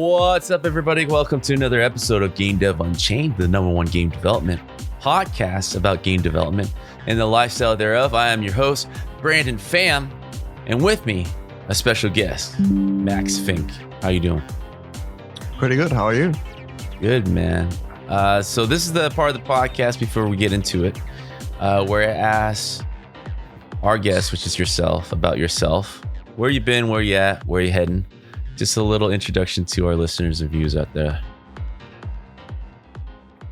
What's up, everybody? Welcome to another episode of Game Dev Unchained, the #1 game development podcast about game development and the lifestyle thereof. I am your host, Brandon Pham, and with me, a special guest, Max Fink. How you doing? Pretty good. How are you? Good, man. So this is the part of the podcast before we get into it, where I ask our guest, which is yourself, about yourself. Where you been? Where you at? Where you heading? Just a little introduction to our listeners and viewers out there.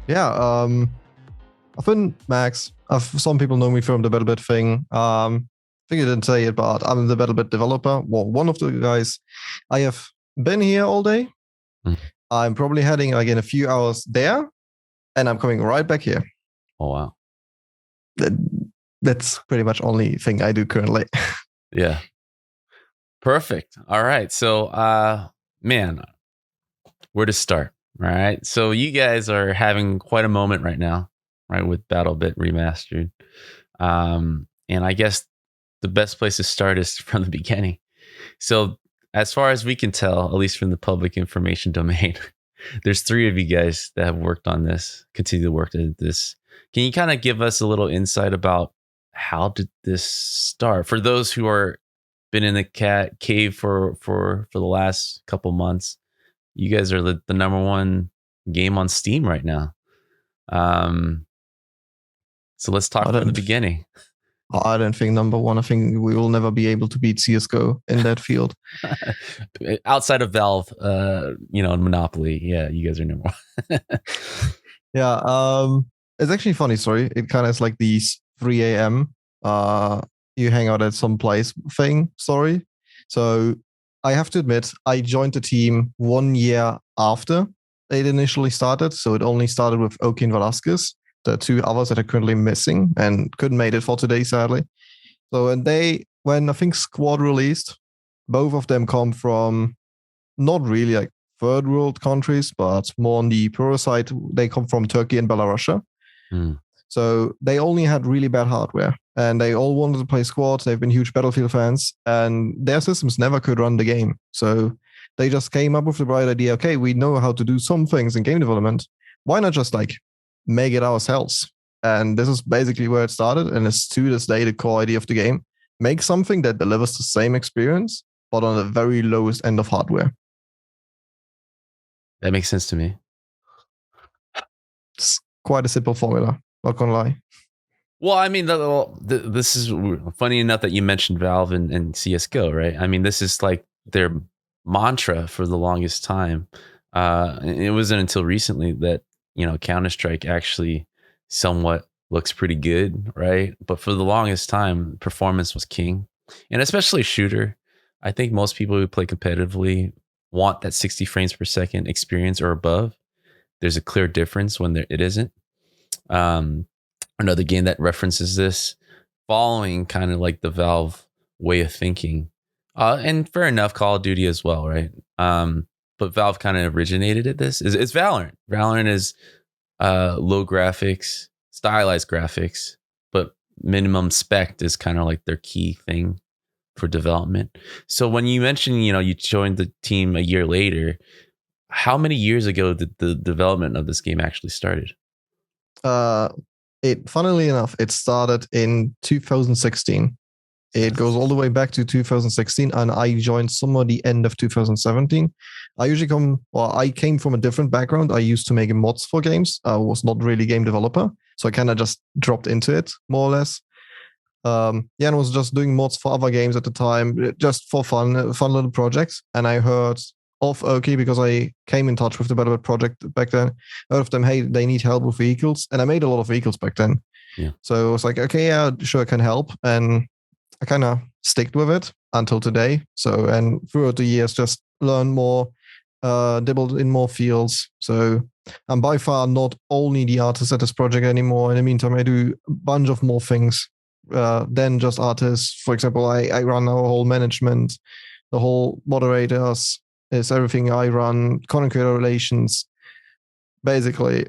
Yeah, I've been Max. Some people know me from the Battlebit thing. I think you didn't say it, but I'm the Battlebit developer. Well, one of the guys. I have been here all day. I'm probably heading like in a few hours there, and I'm coming right back here. Oh, wow. That's pretty much only thing I do currently. Yeah. Perfect. All right. So, man, where to start? All right. So you guys are having quite a moment right now, right, with BattleBit Remastered. And I guess the best place to start is from the beginning. So as far as we can tell, at least from the public information domain, there's 3 of you guys that have worked on this, continue to work on this. Can you kind of give us a little insight about how did this start? For those who are been in the cave for the last couple months, you guys are the #1 game on Steam right now. So let's talk from the beginning. I don't think #1. I think we will never be able to beat CSGO in that field. Outside of Valve, Monopoly. Yeah, you guys are #1. Yeah, it's actually funny story. It kind of is like these 3 a.m. You hang out at some place thing story. So I have to admit, I joined the team 1 year after it initially started. So it only started with Akin Velasquez, the 2 others that are currently missing and couldn't make it for today, sadly. So when I think Squad released, both of them come from not really like third world countries, but more on the poorer side. They come from Turkey and Belarus. So they only had really bad hardware, and they all wanted to play squads. They've been huge Battlefield fans, and their systems never could run the game. So they just came up with the bright idea, okay, we know how to do some things in game development. Why not just like make it ourselves? And this is basically where it started, and it's to this day the core idea of the game. Make something that delivers the same experience, but on the very lowest end of hardware. That makes sense to me. It's quite a simple formula. Not gonna lie. Well, I mean, this is funny enough that you mentioned Valve and CSGO, right? I mean, this is like their mantra for the longest time. It wasn't until recently that, Counter-Strike actually somewhat looks pretty good, right? But for the longest time, performance was king. And especially shooter. I think most people who play competitively want that 60 frames per second experience or above. There's a clear difference when it isn't. Another game that references this, following kind of like the Valve way of thinking, and fair enough, Call of Duty as well, right? But Valve kind of originated at this. It's Valorant. Valorant is low graphics, stylized graphics, but minimum spec is kind of like their key thing for development. So when you mentioned, you joined the team a year later, how many years ago did the development of this game actually started? Funnily enough, it started in 2016. It goes all the way back to 2016, and I joined somewhere the end of 2017. I came from a different background. I used to make mods for games. I was not really a game developer, so I kind of just dropped into it more or less. And I was just doing mods for other games at the time, just for fun little projects. And I heard of Oki because I came in touch with the Battlebit project back then. I heard of them, hey, they need help with vehicles. And I made a lot of vehicles back then. Yeah. So I was like, okay, yeah, sure, I can help. And I kind of sticked with it until today. So, and throughout the years, just learn more, dabbled in more fields. So I'm by far not only the artist at this project anymore. In the meantime, I do a bunch of more things than just artists. For example, I run our whole management, the whole moderators, is everything I run, content creator relations, basically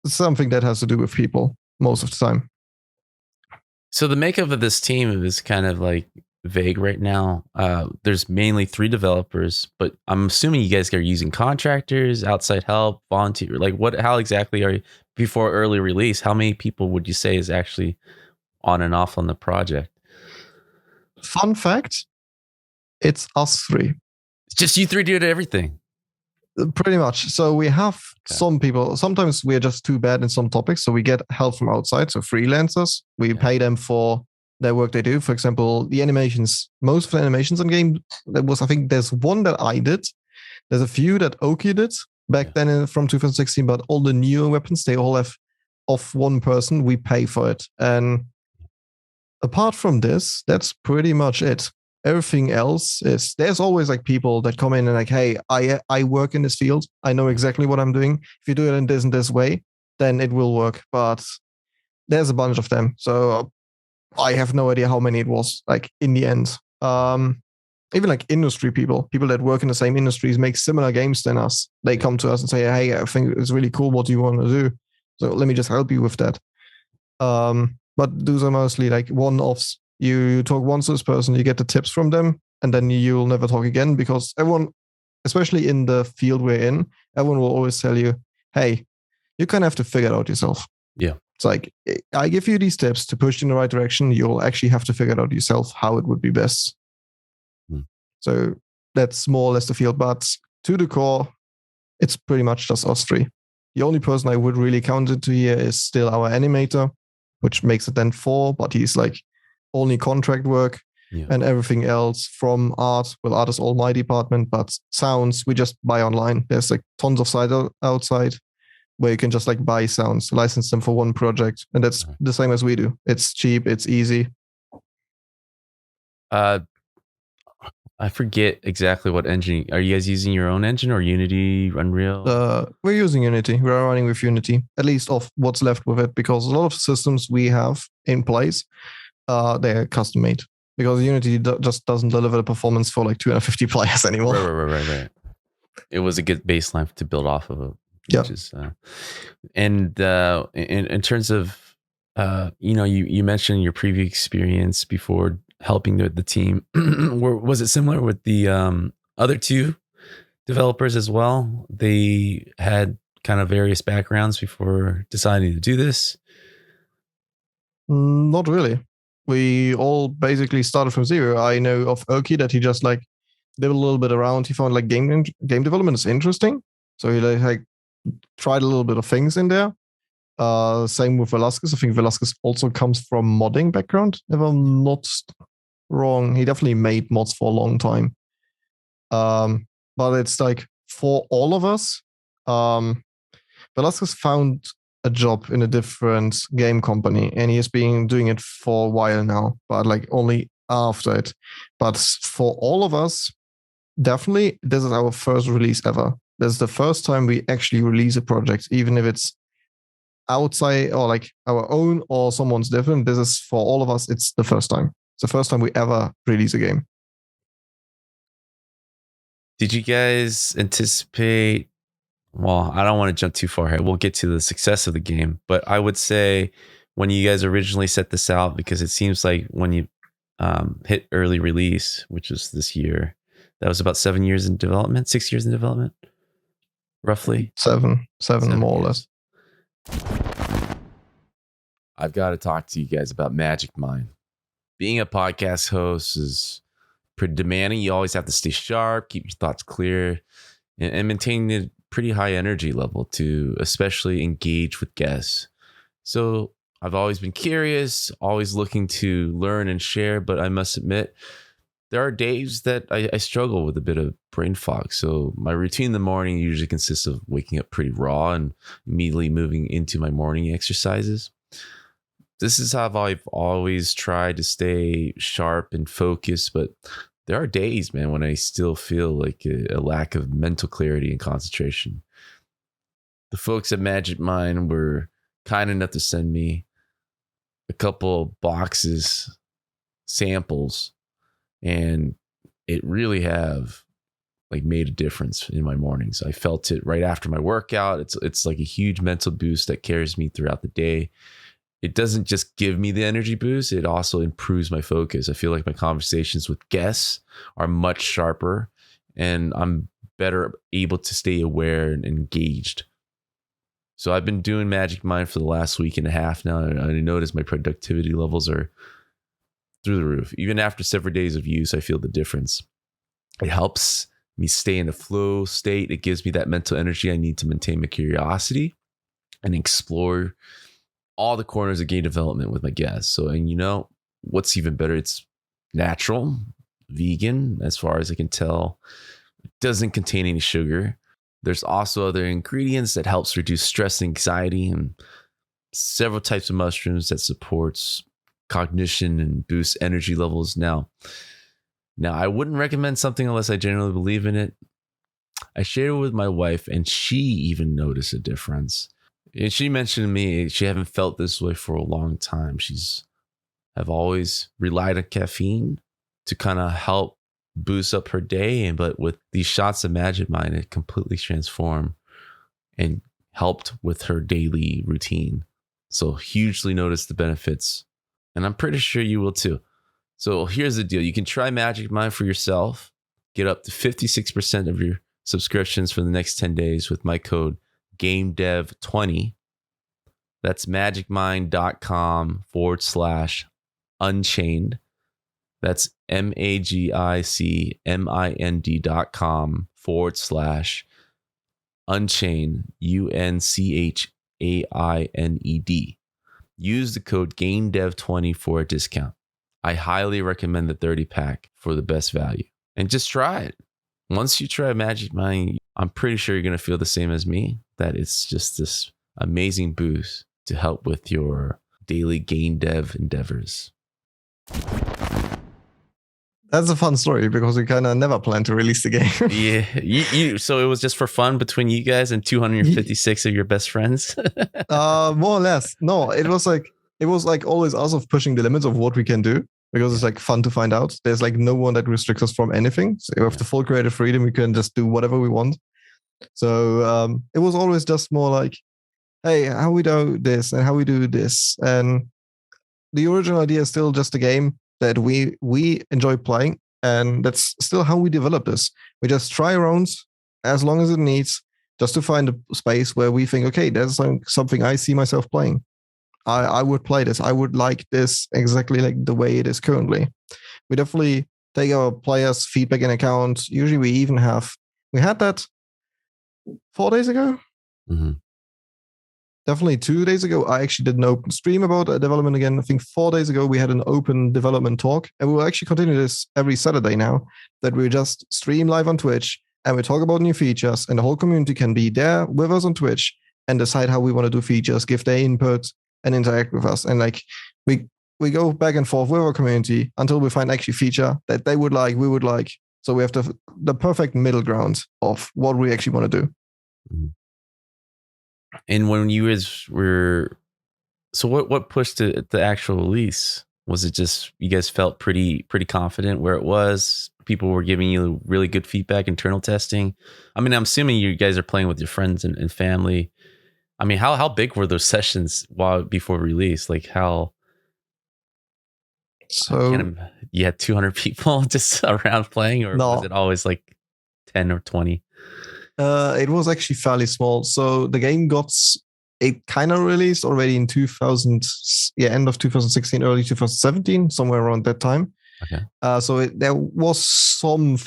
something that has to do with people most of the time. So the makeup of this team is kind of like vague right now. There's mainly 3 developers, but I'm assuming you guys are using contractors, outside help, volunteer. Like, what? How exactly are you before early release? How many people would you say is actually on and off on the project? Fun fact: it's us three. It's just you three doing everything. Pretty much. So we have Okay. some people. Sometimes we're just too bad in some topics, so we get help from outside. So freelancers, we pay them for their work they do. For example, the animations. Most of the animations in game, there was, I think there's one that I did. There's a few that Oki did back then from 2016, but all the newer weapons they all have of one person. We pay for it, and apart from this, that's pretty much it. Everything else is there's always like people that come in and like, hey, I work in this field. I know exactly what I'm doing. If you do it in this way, then it will work. But there's a bunch of them. So I have no idea how many it was, like in the end. Even like industry people that work in the same industries, make similar games than us. They come to us and say, hey, I think it's really cool. What do you want to do? So let me just help you with that. But those are mostly like one-offs. You talk once to this person, you get the tips from them, and then you'll never talk again because everyone, especially in the field we're in, everyone will always tell you, hey, you kind of have to figure it out yourself. Yeah. It's like, I give you these tips to push you in the right direction. You'll actually have to figure it out yourself how it would be best. So that's more or less the field. But to the core, it's pretty much just us three. The only person I would really count into here is still our animator, which makes it then 4, but he's like only contract work and everything else from art. Well, art is all my department, but sounds we just buy online. There's like tons of sites outside where you can just like buy sounds, license them for one project. And that's the same as we do. It's cheap, it's easy. I forget exactly what engine. Are you guys using your own engine or Unity, Unreal? We're using Unity. We're running with Unity, at least of what's left with it, because a lot of systems we have in place, they're custom made. Because Unity just doesn't deliver the performance for like 250 players anymore. Right. It was a good baseline to build off of. Yeah. And in terms of, you mentioned your previous experience before helping the team. Was it similar with the other 2 developers as well? They had kind of various backgrounds before deciding to do this? Not really. We all basically started from zero. I know of Oki that he just like did a little bit around. He found like game development is interesting, so he like tried a little bit of things in there. Same with Velasquez. I think Velasquez also comes from modding background, if I'm not wrong. He definitely made mods for a long time. But it's like for all of us, Velasquez found a job in a different game company, and he has been doing it for a while now, but like only after it. But for all of us, definitely, this is our first release ever. This is the first time we actually release a project, even if it's outside or like our own or someone's different. This is for all of us. It's the first time. It's the first time we ever release a game. Did you guys anticipate? Well, I don't want to jump too far ahead. We'll get to the success of the game, but I would say when you guys originally set this out, because it seems like when you hit early release, which was this year, that was about 7 years in development, 6 years in development, roughly. Seven more or less. I've got to talk to you guys about Magic Mind. Being a podcast host is pretty demanding. You always have to stay sharp, keep your thoughts clear, and maintain a pretty high energy level to especially engage with guests. So I've always been curious, always looking to learn and share, but I must admit, there are days that I struggle with a bit of brain fog. So my routine in the morning usually consists of waking up pretty raw and immediately moving into my morning exercises. This is how I've always tried to stay sharp and focused, but there are days, man, when I still feel like a lack of mental clarity and concentration. The folks at Magic Mind were kind enough to send me a couple boxes, samples, and it really have like made a difference in my mornings. I felt it right after my workout. It's like a huge mental boost that carries me throughout the day. it doesn't just give me the energy boost, it also improves my focus. I feel like my conversations with guests are much sharper and I'm better able to stay aware and engaged. So I've been doing Magic Mind for the last week and a half now, and I notice my productivity levels are through the roof. Even after several days of use, I feel the difference. It helps me stay in a flow state. It gives me that mental energy I need to maintain my curiosity and explore all the corners of game development with my guests. So, and you know, what's even better? It's natural, vegan, as far as I can tell. It doesn't contain any sugar. There's also other ingredients that helps reduce stress and anxiety, and several types of mushrooms that supports cognition and boosts energy levels. Now I wouldn't recommend something unless I genuinely believe in it. I shared it with my wife, and she even noticed a difference. And she mentioned to me she haven't felt this way for a long time. She's have always relied on caffeine to kind of help boost up her day, but with these shots of Magic Mind, it completely transformed and helped with her daily routine. So hugely noticed the benefits, and I'm pretty sure you will too. So here's the deal: you can try Magic Mind for yourself, get up to 56% of your subscriptions for the next 10 days with my code GameDev20. That's magicmind.com/unchained. That's magicmind.com/unchained, UNCHAINED. Use the code GameDev20 for a discount. I highly recommend the 30 pack for the best value. And just try it. Once you try Magic Mind, I'm pretty sure you're going to feel the same as me, that it's just this amazing boost to help with your daily game dev endeavors. That's a fun story because we kind of never planned to release the game. Yeah, so it was just for fun between you guys and 256 of your best friends. More or less. No, it was like always us of pushing the limits of what we can do because it's like fun to find out. There's like no one that restricts us from anything. So we have the full creative freedom. We can just do whatever we want. So it was always just more like, hey, how we do this and how we do this. And the original idea is still just a game that we enjoy playing. And that's still how we develop this. We just try rounds as long as it needs, just to find a space where we think, okay, that's something I see myself playing. I would play this. I would like this exactly like the way it is currently. We definitely take our players' feedback in account. Usually we had that 4 days ago. Mm-hmm. Definitely 2 days ago, I actually did an open stream about development again. I think 4 days ago, we had an open development talk. And we will actually continue this every Saturday now, that we just stream live on Twitch and we talk about new features. And the whole community can be there with us on Twitch and decide how we want to do features, give their input and interact with us. And like we go back and forth with our community until we find actually feature that they would like, we would like. So we have the perfect middle ground of what we actually want to do. Mm-hmm. And when you guys were, so what pushed the actual release? Was it just you guys felt pretty confident where it was? People were giving you really good feedback, internal testing. I mean, I'm assuming you guys are playing with your friends and family. I mean, how big were those sessions before release? Like how? So you had 200 people just around playing, or was it always like 10 or 20? It was actually fairly small. So the game it kind of released already in end of 2016, early 2017, somewhere around that time. Okay. So there was some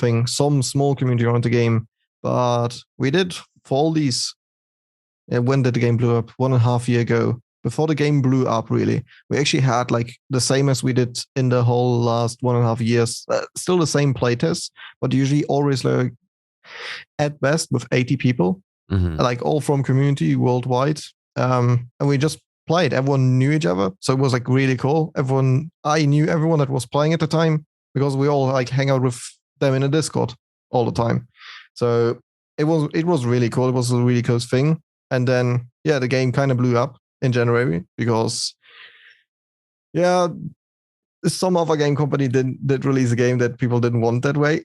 small community around the game, but we did for all these. When did the game blow up? 1.5 years ago. Before the game blew up, really, we actually had like the same as we did in the whole last 1.5 years. Still the same playtests, but usually always like at best with 80 people, like all from community worldwide. And we just played. Everyone knew each other, so it was like really cool. I knew everyone that was playing at the time because we all like hang out with them in a Discord all the time. So it was really cool. It was a really close thing. And then the game kind of blew up in January because some other game company did release a game that people didn't want that way.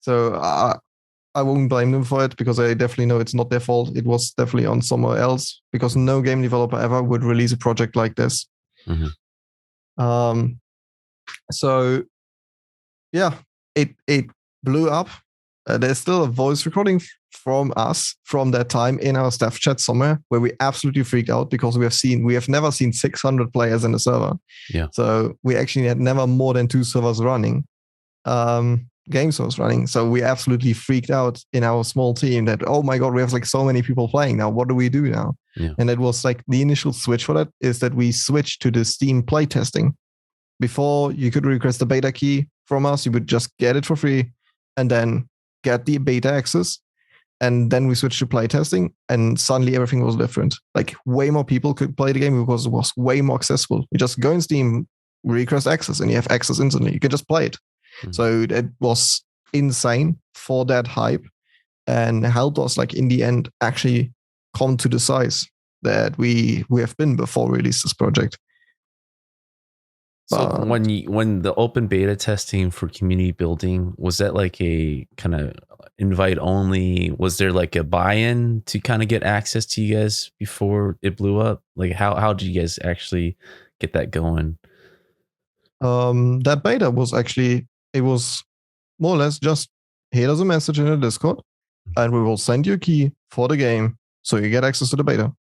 So I won't blame them for it because I definitely know it's not their fault. It was definitely on somewhere else because no game developer ever would release a project like this. Mhm. Um, so yeah, it blew up. There's still a voice recording from us from that time in our staff chat somewhere where we absolutely freaked out because we have never seen 600 players in the server. Yeah. So we actually had never more than 2 servers running. Game source running. So we absolutely freaked out in our small team that, oh my God, we have like so many people playing now. What do we do now? Yeah. And it was like the initial switch for that is that we switched to the Steam playtesting. Before you could request the beta key from us, you would just get it for free and then get the beta access. And then we switched to playtesting and suddenly everything was different. Like way more people could play the game because it was way more accessible. You just go in Steam, request access, and you have access instantly. You can just play it. Mhm. So it was insane for that hype and helped us like in the end actually come to the size that we have been before we released this project. So when the open beta testing for community building, was that like a kind of invite only? Was there like a buy-in to kind of get access to you guys before it blew up? Like how did you guys actually get that going? That beta was actually, it was more or less just here's a message in the Discord and we will send you a key for the game so you get access to the beta.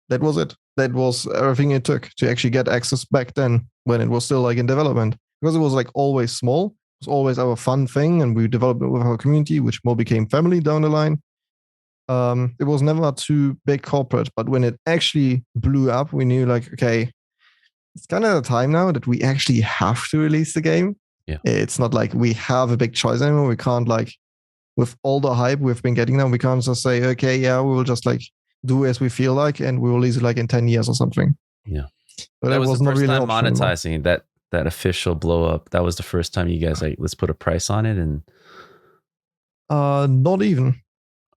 That was it. That was everything it took to actually get access back then when it was still like in development. Because it was like always small. It was always our fun thing and we developed it with our community, which more became family down the line. It was never too big corporate, but when it actually blew up, we knew like, okay, it's kind of the time now that we actually have to release the game. Yeah. It's not like we have a big choice anymore. We can't like, with all the hype we've been getting now, we can't just say, okay, yeah, we will just like do as we feel like and we will release it like in 10 years or something. Yeah. But That it was was the not first really time an option anymore. monetizing that official blow up. That was the first time you guys like, let's put a price on it. And Not even.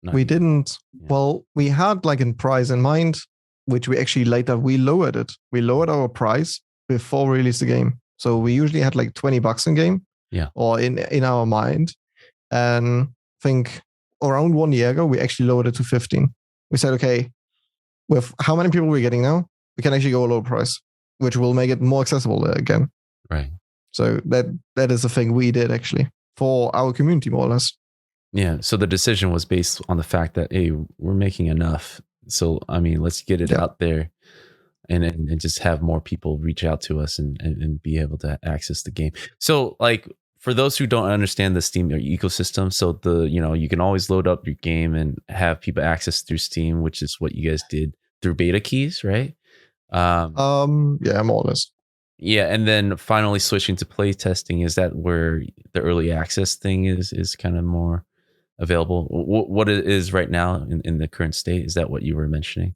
We even. didn't. Yeah. Well, we had like a price in mind, which we actually later, we lowered it. We lowered our price before we released the game. So we usually had like $20 in game. Yeah. Or in our mind. And I think around 1 year ago, we actually lowered it to 15. We said, okay, with how many people we're getting now, we can actually go a low price, which will make it more accessible again. Right. So that is the thing we did actually for our community, more or less. Yeah. So the decision was based on the fact that, hey, we're making enough. So, I mean, let's get it out there and just have more people reach out to us and be able to access the game. So, like, for those who don't understand the Steam ecosystem, so you can always load up your game and have people access through Steam, which is what you guys did through beta keys, right? Yeah, more or less. Yeah, and then finally switching to playtesting, is that where the early access thing is kind of more available? What it is right now in the current state? Is that what you were mentioning?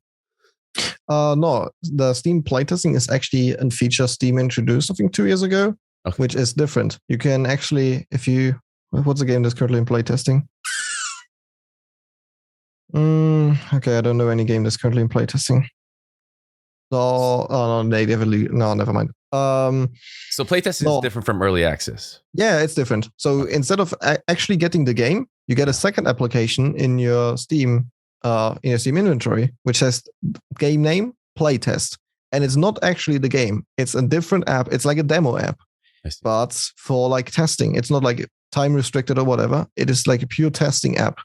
No, the Steam playtesting is actually a feature Steam introduced, I think 2 years ago, which is different. You can actually, what's the game that's currently in playtesting? Okay, I don't know any game that's currently in playtesting. No, never mind. So playtesting is different from early access. Yeah, it's different. So instead of actually getting the game, you get a second application in your Steam inventory, which says game name playtest, and it's not actually the game. It's a different app. It's like a demo app, but for like testing. It's not like time restricted or whatever. It is like a pure testing app.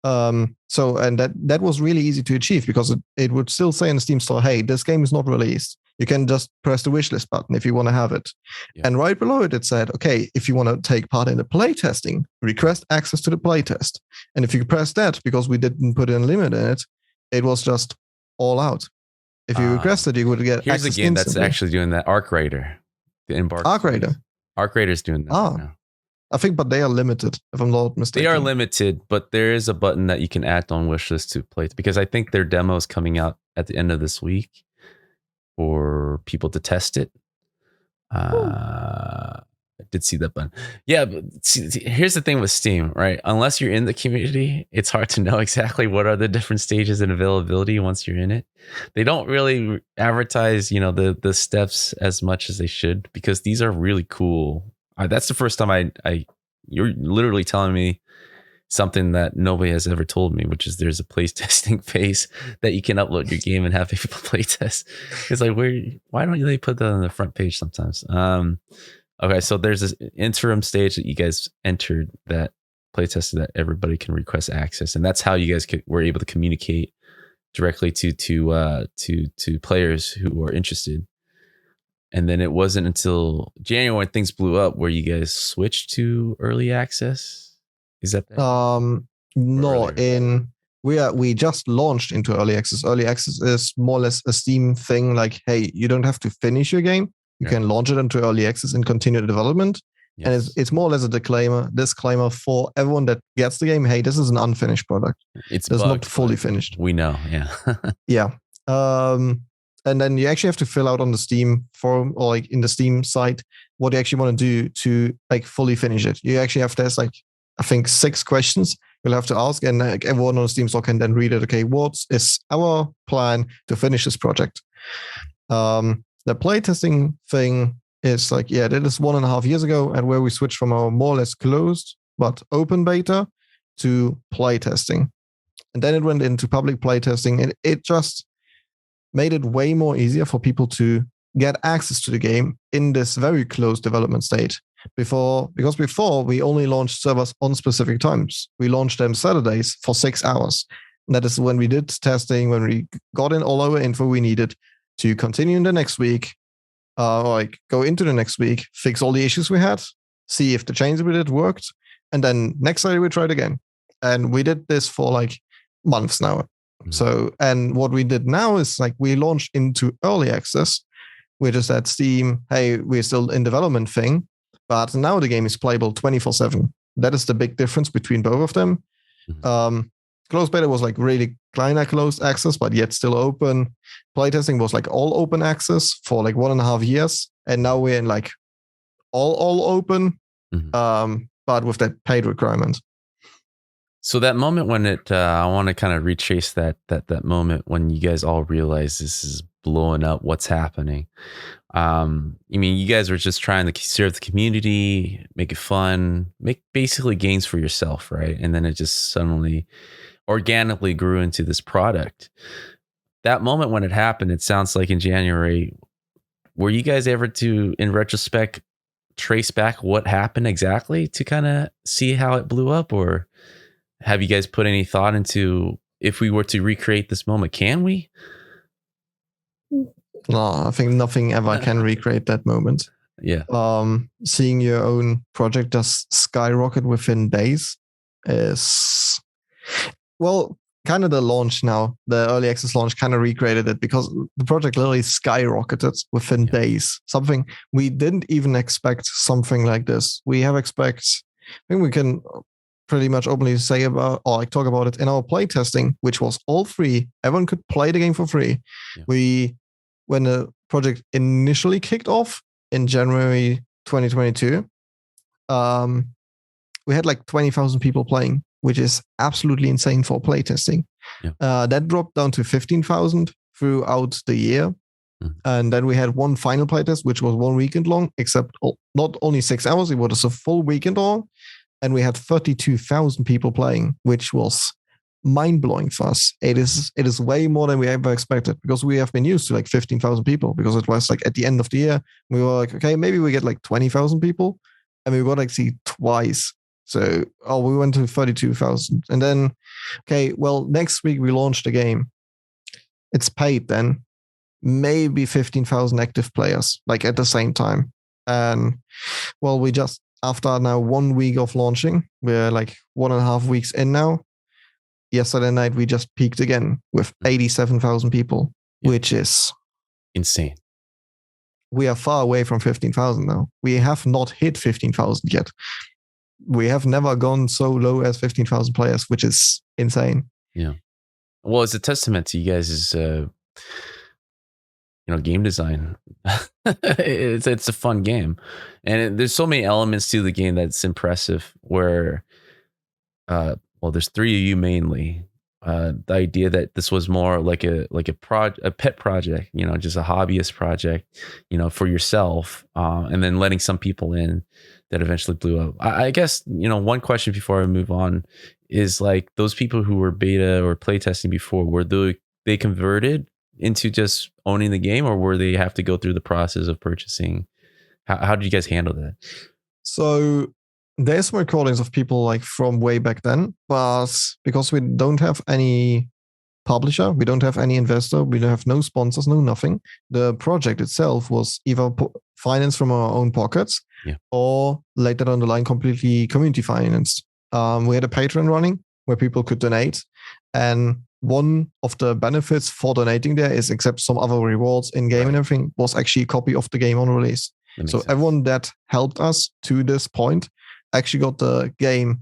And that was really easy to achieve because it would still say in the Steam store, hey, this game is not released. You can just press the wishlist button if you want to have it. Yeah. And right below it said, okay, if you want to take part in the playtesting, request access to the playtest. And if you press that, because we didn't put a limit in it, it was just all out. If you requested, you would get here's access a game instantly. That's actually doing that. Arc Raider. The Embark. Arc Raider. Arc Raider's doing that right now. I think, but they are limited, if I'm not mistaken. They are limited, but there is a button that you can add on wishlist to play, because I think their demo is coming out at the end of this week for people to test it. I did see that button. Yeah, but see, here's the thing with Steam, right? Unless you're in the community, it's hard to know exactly what are the different stages and availability once you're in it. They don't really advertise, the steps as much as they should, because these are really cool. That's the first time you're literally telling me something that nobody has ever told me, which is there's a playtesting phase that you can upload your game and have people playtest. It's like, why don't they put that on the front page sometimes? Okay, so there's this interim stage that you guys entered that playtested that everybody can request access, and that's how you guys were able to communicate directly to players who are interested. And then it wasn't until January when things blew up where you guys switched to early access. Is that the No, earlier? we just launched into early access. Early access is more or less a Steam thing. Like, hey, you don't have to finish your game. You Yeah. can launch it into early access and continue the development. And Yes. it's more or less a disclaimer for everyone that gets the game. Hey, this is an unfinished product. It's It's not bugged, fully but finished. we know, yeah. Yeah. And then you actually have to fill out on the Steam forum or like in the Steam site what you actually want to do to like fully finish it. You actually have there's like I think 6 questions you'll have to ask, and like everyone on the Steam store can then read it. Okay, what is our plan to finish this project? The playtesting thing is like, yeah, that is 1.5 years ago, and where we switched from our more or less closed but open beta to playtesting. And then it went into public playtesting, and it just made it way more easier for people to get access to the game in this very close development state. Because before we only launched servers on specific times. We launched them Saturdays for 6 hours. And that is when we did testing, when we got in all our info we needed to continue in the next week, like go into the next week, fix all the issues we had, see if the changes we did worked, and then next Saturday we tried again. And we did this for like months now. Mm-hmm. So, and what we did now is like we launched into early access. We just at Steam, hey, we're still in development thing, but now the game is playable 24/7. That is the big difference between both of them. Mm-hmm. Closed beta was like really kleiner closed access, but yet still open. Playtesting was like all open access for like 1.5 years, and now we're in like all open, but with that paid requirement. So that moment when I want to kind of retrace that moment when you guys all realize this is blowing up. What's happening? I mean, you guys were just trying to serve the community, make it fun, make basically gains for yourself, right? And then it just suddenly organically grew into this product. That moment when it happened, it sounds like in January. Were you guys ever to, in retrospect, trace back what happened exactly to kind of see how it blew up, or have you guys put any thought into if we were to recreate this moment, can we? No, I think nothing ever can recreate that moment. Yeah. Seeing your own project just skyrocket within days is, well, kind of the launch now. The early access launch kind of recreated it because the project literally skyrocketed within days. Something we didn't even expect something like this. We have I think we can pretty much openly say about or like talk about it in our playtesting, which was all free. Everyone could play the game for free. Yeah. When the project initially kicked off in January 2022, we had like 20,000 people playing, which is absolutely insane for playtesting. Yeah. That dropped down to 15,000 throughout the year. Mm-hmm. And then we had one final playtest, which was 1 weekend long, except not only 6 hours, it was a full weekend long. And we had 32,000 people playing, which was mind-blowing for us. It is way more than we ever expected because we have been used to like 15,000 people because it was like at the end of the year, we were like, okay, maybe we get like 20,000 people. And we got like see twice. So, we went to 32,000. And then, okay, well, next week we launched the game. It's paid then. Maybe 15,000 active players, like at the same time. And, well, we just, after now 1 week of launching, we're like 1.5 weeks in now. Yesterday night, we just peaked again with 87,000 people, which is insane. We are far away from 15,000 now. We have not hit 15,000 yet. We have never gone so low as 15,000 players, which is insane. Yeah. Well, it's a testament to you guys' game design. it's a fun game, and there's so many elements to the game that's impressive. Where, there's 3 of you mainly. The idea that this was more like a pet project, just a hobbyist project, for yourself, and then letting some people in that eventually blew up. I guess, one question before I move on is like those people who were beta or playtesting before, were they converted into just owning the game, or were they have to go through the process of purchasing? How did you guys handle that? So there's some recordings of people like from way back then, but because we don't have any publisher, we don't have any investor, we don't have no sponsors, no nothing. The project itself was either financed from our own pockets, Yeah. or later down the line completely community financed. We had a Patreon running where people could donate, and one of the benefits for donating there is, except some other rewards in game and everything, was actually a copy of the game on release. So sense. everyone that helped us to this point actually got the game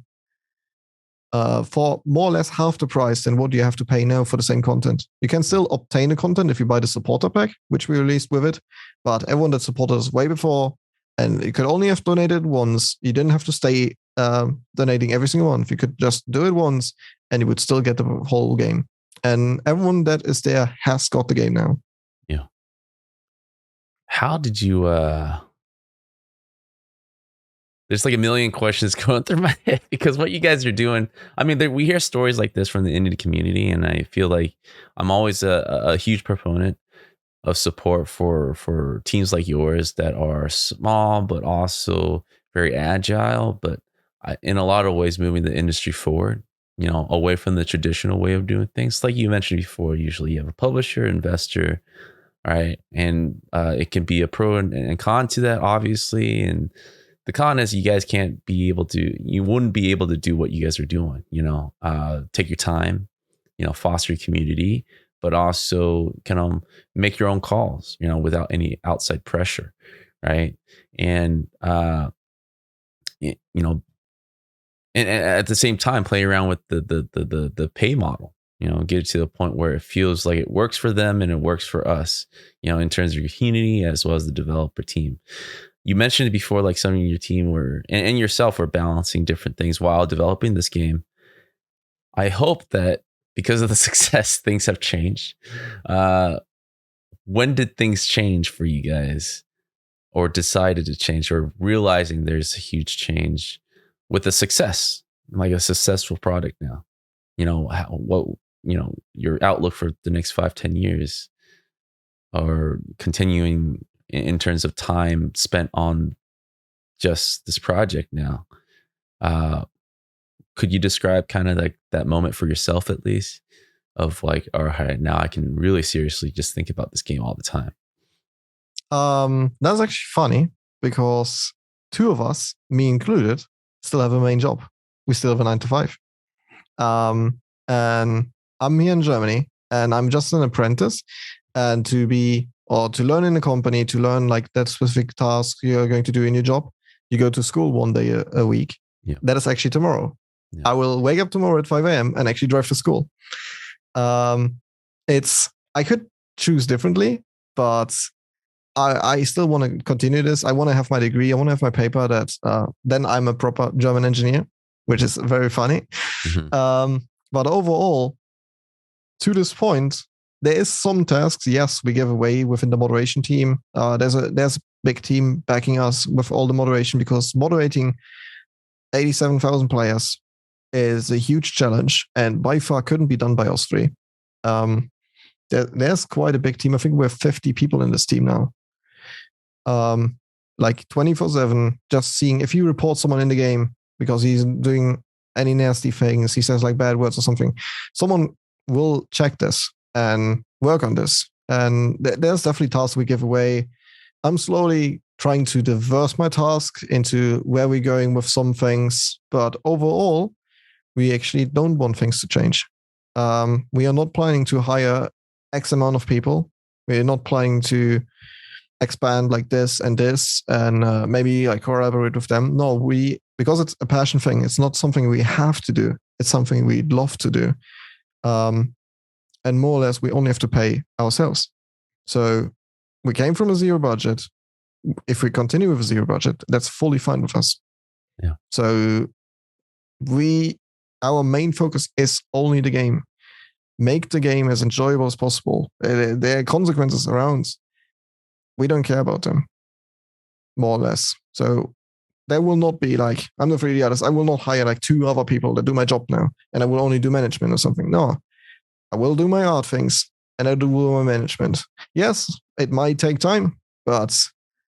for more or less half the price than what you have to pay now for the same content. You can still obtain the content if you buy the supporter pack, which we released with it, but everyone that supported us way before, and you could only have donated once. You didn't have to stay donating every single month. You could just do it once, and you would still get the whole game. And everyone that is there has got the game now. Yeah. How did you there's like a million questions going through my head because what you guys are doing, I mean, we hear stories like this from the indie community, and I feel like I'm always a huge proponent of support for teams like yours that are small but also very agile, but in a lot of ways moving the industry forward, away from the traditional way of doing things. Like you mentioned before, usually you have a publisher, investor, right? And it can be a pro and con to that, obviously. And the con is you guys you wouldn't be able to do what you guys are doing, take your time, foster your community, but also kind of make your own calls, without any outside pressure. Right. And, and at the same time, play around with the pay model, get it to the point where it feels like it works for them and it works for us, in terms of your community as well as the developer team. You mentioned it before, like some of your team were and yourself were balancing different things while developing this game. I hope that because of the success, things have changed. When did things change for you guys, or decided to change, or realizing there's a huge change with the success, like a successful product now? Your outlook for the next 5-10 years, or continuing in terms of time spent on just this project now. Could you describe kind of like that moment for yourself, at least, of like, all right, now I can really seriously just think about this game all the time? That's actually funny because two of us, me included, still have a main job. We still have a 9 to 5. And I'm here in Germany, and I'm just an apprentice. And to learn in a company, to learn like that specific task you're going to do in your job, you go to school one day a week. Yeah. That is actually tomorrow. Yeah. I will wake up tomorrow at 5 a.m. and actually drive to school. I could choose differently, but I still want to continue this. I want to have my degree. I want to have my paper that then I'm a proper German engineer, which is very funny. Mm-hmm. But overall, to this point, there is some tasks, yes, we give away within the moderation team. There's a big team backing us with all the moderation, because moderating 87,000 players is a huge challenge and by far couldn't be done by us three. There's quite a big team. I think we have 50 people in this team now. Like 24/7, just seeing if you report someone in the game because he's doing any nasty things, he says like bad words or something, someone will check this and work on this. And there's definitely tasks we give away. I'm slowly trying to diverse my task into where we're going with some things, but overall, we actually don't want things to change. We are not planning to hire X amount of people. We're not planning to expand like this and maybe like collaborate with them. No, because it's a passion thing. It's not something we have to do. It's something we'd love to do. And more or less, we only have to pay ourselves. So we came from a zero budget. If we continue with a zero budget, that's fully fine with us. Yeah. So our main focus is only the game. Make the game as enjoyable as possible. There are consequences around. We don't care about them, more or less. So there will not be like, I'm the 3D artist. I will not hire like 2 other people that do my job now, and I will only do management or something. No, I will do my art things and I do my management. Yes, it might take time, but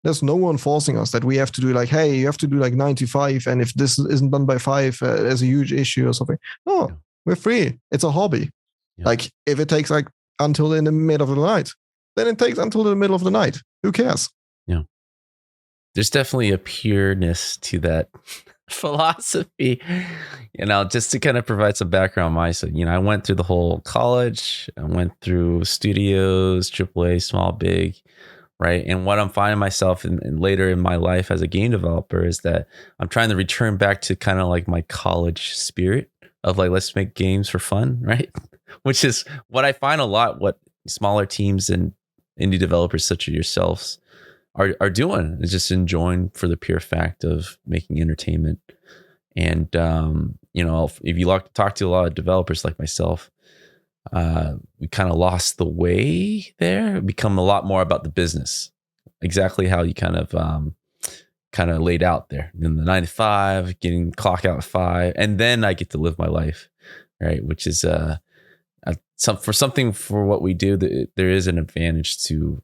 there's no one forcing us that we have to do like, hey, you have to do like 9 to 5. And if this isn't done by 5, there's a huge issue or something. No, Yeah. we're free. It's a hobby. Yeah. Like if it takes like until in the middle of the night, then it takes until the middle of the night. Who cares? Yeah. There's definitely a pureness to that philosophy. Just to kind of provide some background on my side, I went through the whole college, I went through studios, AAA, small, big, right? And what I'm finding myself in later in my life as a game developer is that I'm trying to return back to kind of like my college spirit of like, let's make games for fun, right? Which is what I find a lot, what smaller teams and indie developers such as yourselves are doing, is just enjoying for the pure fact of making entertainment. And if you talk to a lot of developers like myself, we kind of lost the way there. It become a lot more about the business, exactly how you kind of laid out there. In the 9 to 5, getting clock out at 5, and then I get to live my life, right? Which is for what we do. There is an advantage to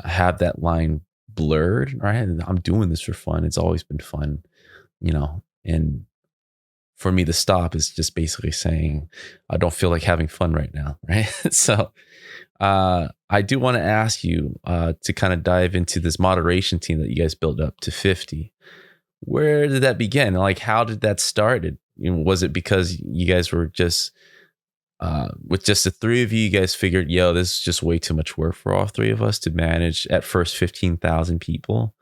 have that line blurred, right? I'm doing this for fun. It's always been fun, and for me to stop is just basically saying I don't feel like having fun right now, right? So I do want to ask you to kind of dive into this moderation team that you guys built up to 50. Where did that begin? Like, how did that start? Was it because you guys were just with just the 3 of you, you guys figured, yo, this is just way too much work for all 3 of us to manage at first 15,000 people,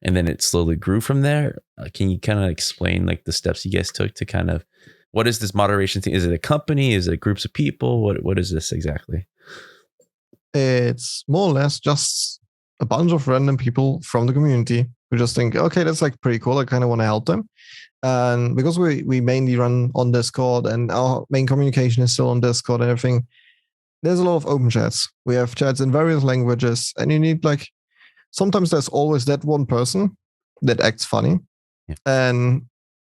and then it slowly grew from there? Can you kind of explain like the steps you guys took to kind of, what is this moderation thing? Is it a company? Is it groups of people? What is this exactly? It's more or less just a bunch of random people from the community who just think, okay, that's like pretty cool. I kind of want to help them. And because we mainly run on Discord and our main communication is still on Discord and everything, there's a lot of open chats. We have chats in various languages, and you need like, sometimes there's always that one person that acts funny. Yeah. And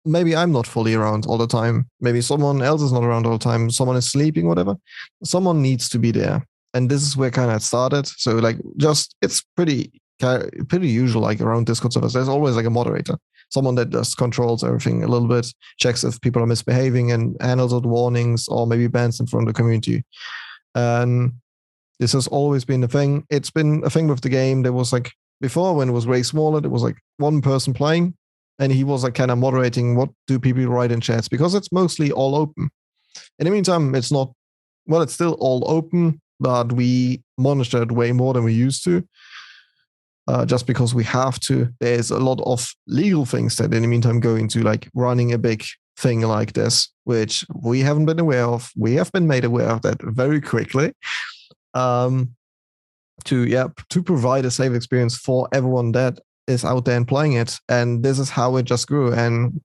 maybe I'm not fully around all the time. Maybe someone else is not around all the time. Someone is sleeping, whatever. Someone needs to be there. And this is where kind of it started. So like, just, it's pretty usual, like around Discord servers, there's always like a moderator, someone that just controls everything a little bit, checks if people are misbehaving and handles out warnings or maybe bans them from the community. And this has always been a thing. It's been a thing with the game. There was like, before when it was way smaller, there was like one person playing and he was like kind of moderating what do people write in chats, because it's mostly all open. In the meantime, it's not, well, it's still all open, but we monitor it way more than we used to. Just because we have to. There's a lot of legal things that in the meantime go into like running a big thing like this, which we haven't been aware of. We have been made aware of that very quickly. To provide a safe experience for everyone that is out there and playing it. And this is how it just grew. And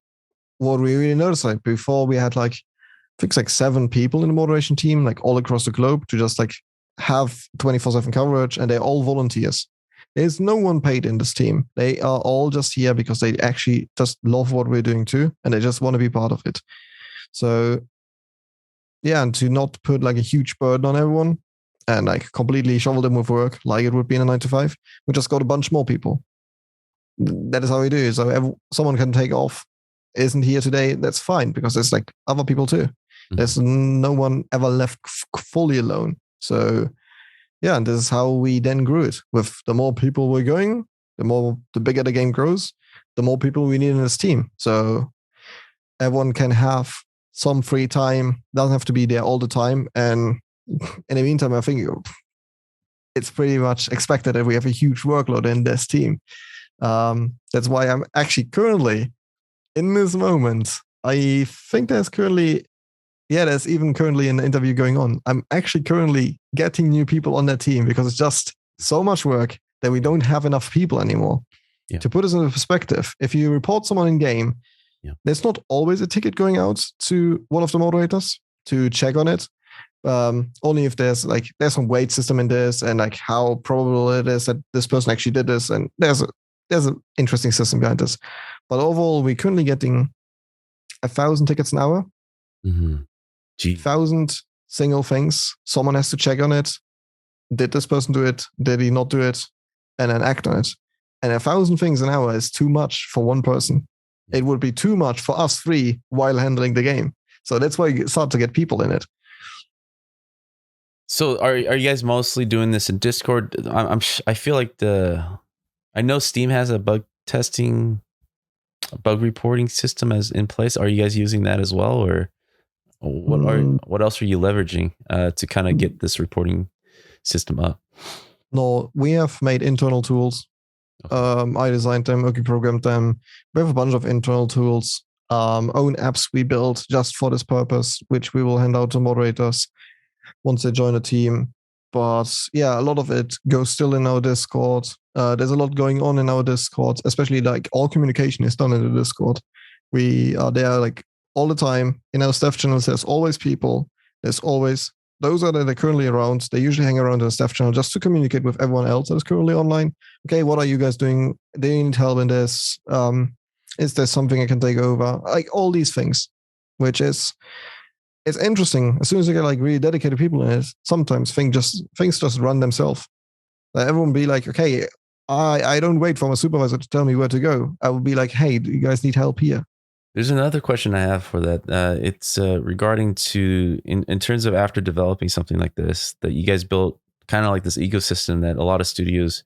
what we really noticed, like before we had like, I think it's like 7 people in the moderation team, like all across the globe, to just like have 24/7 coverage, and they're all volunteers. There's no one paid in this team. They are all just here because they actually just love what we're doing too, and they just want to be part of it. So, yeah, and to not put like a huge burden on everyone and like completely shovel them with work like it would be in a 9 to 5, we just got a bunch more people. That is how we do it. So someone can take off, isn't here today, that's fine, because there's like other people too. Mm-hmm. There's no one ever left fully alone. So, yeah, and this is how we then grew it. With the more people we're going, the bigger the game grows, the more people we need in this team. So everyone can have some free time, doesn't have to be there all the time. And in the meantime, I think it's pretty much expected that we have a huge workload in this team. That's why I'm actually currently, in this moment, I think there's even currently an interview going on. I'm actually currently getting new people on that team because it's just so much work that we don't have enough people anymore. Yeah. To put this into perspective, if you report someone in game, there's not always a ticket going out to one of the moderators to check on it. Only if there's some weight system in this and like how probable it is that this person actually did this. And there's there's an interesting system behind this. But overall, we're currently getting 1,000 tickets an hour. Mm-hmm. 1,000 single things. Someone has to check on it. Did this person do it? Did he not do it? And then act on it. And 1,000 things an hour is too much for one person. It would be too much for us three while handling the game. So that's why you start to get people in it. So are you guys mostly doing this in Discord? I feel like I know Steam has a bug reporting system as in place. Are you guys using that as well, or what else are you leveraging to kind of get this reporting system up? No, we have made internal tools. Okay. I designed them, Oki programmed them. We have a bunch of internal tools, own apps we built just for this purpose, which we will hand out to moderators once they join a team. But yeah, a lot of it goes still in our Discord. There's a lot going on in our Discord, especially like all communication is done in the Discord. We are there like all the time. In our staff channels, there's always people. There's always those that are currently around. They usually hang around in the staff channel just to communicate with everyone else that is currently online. Okay, what are you guys doing? Do you need help in this? Is there something I can take over? Like all these things, which is it's interesting. As soon as you get like really dedicated people in it, sometimes things just run themselves. Like everyone be like, okay, I don't wait for my supervisor to tell me where to go. I will be like, hey, do you guys need help here? There's another question I have for that. It's regarding to in terms of after developing something like this, that you guys built kind of like this ecosystem that a lot of studios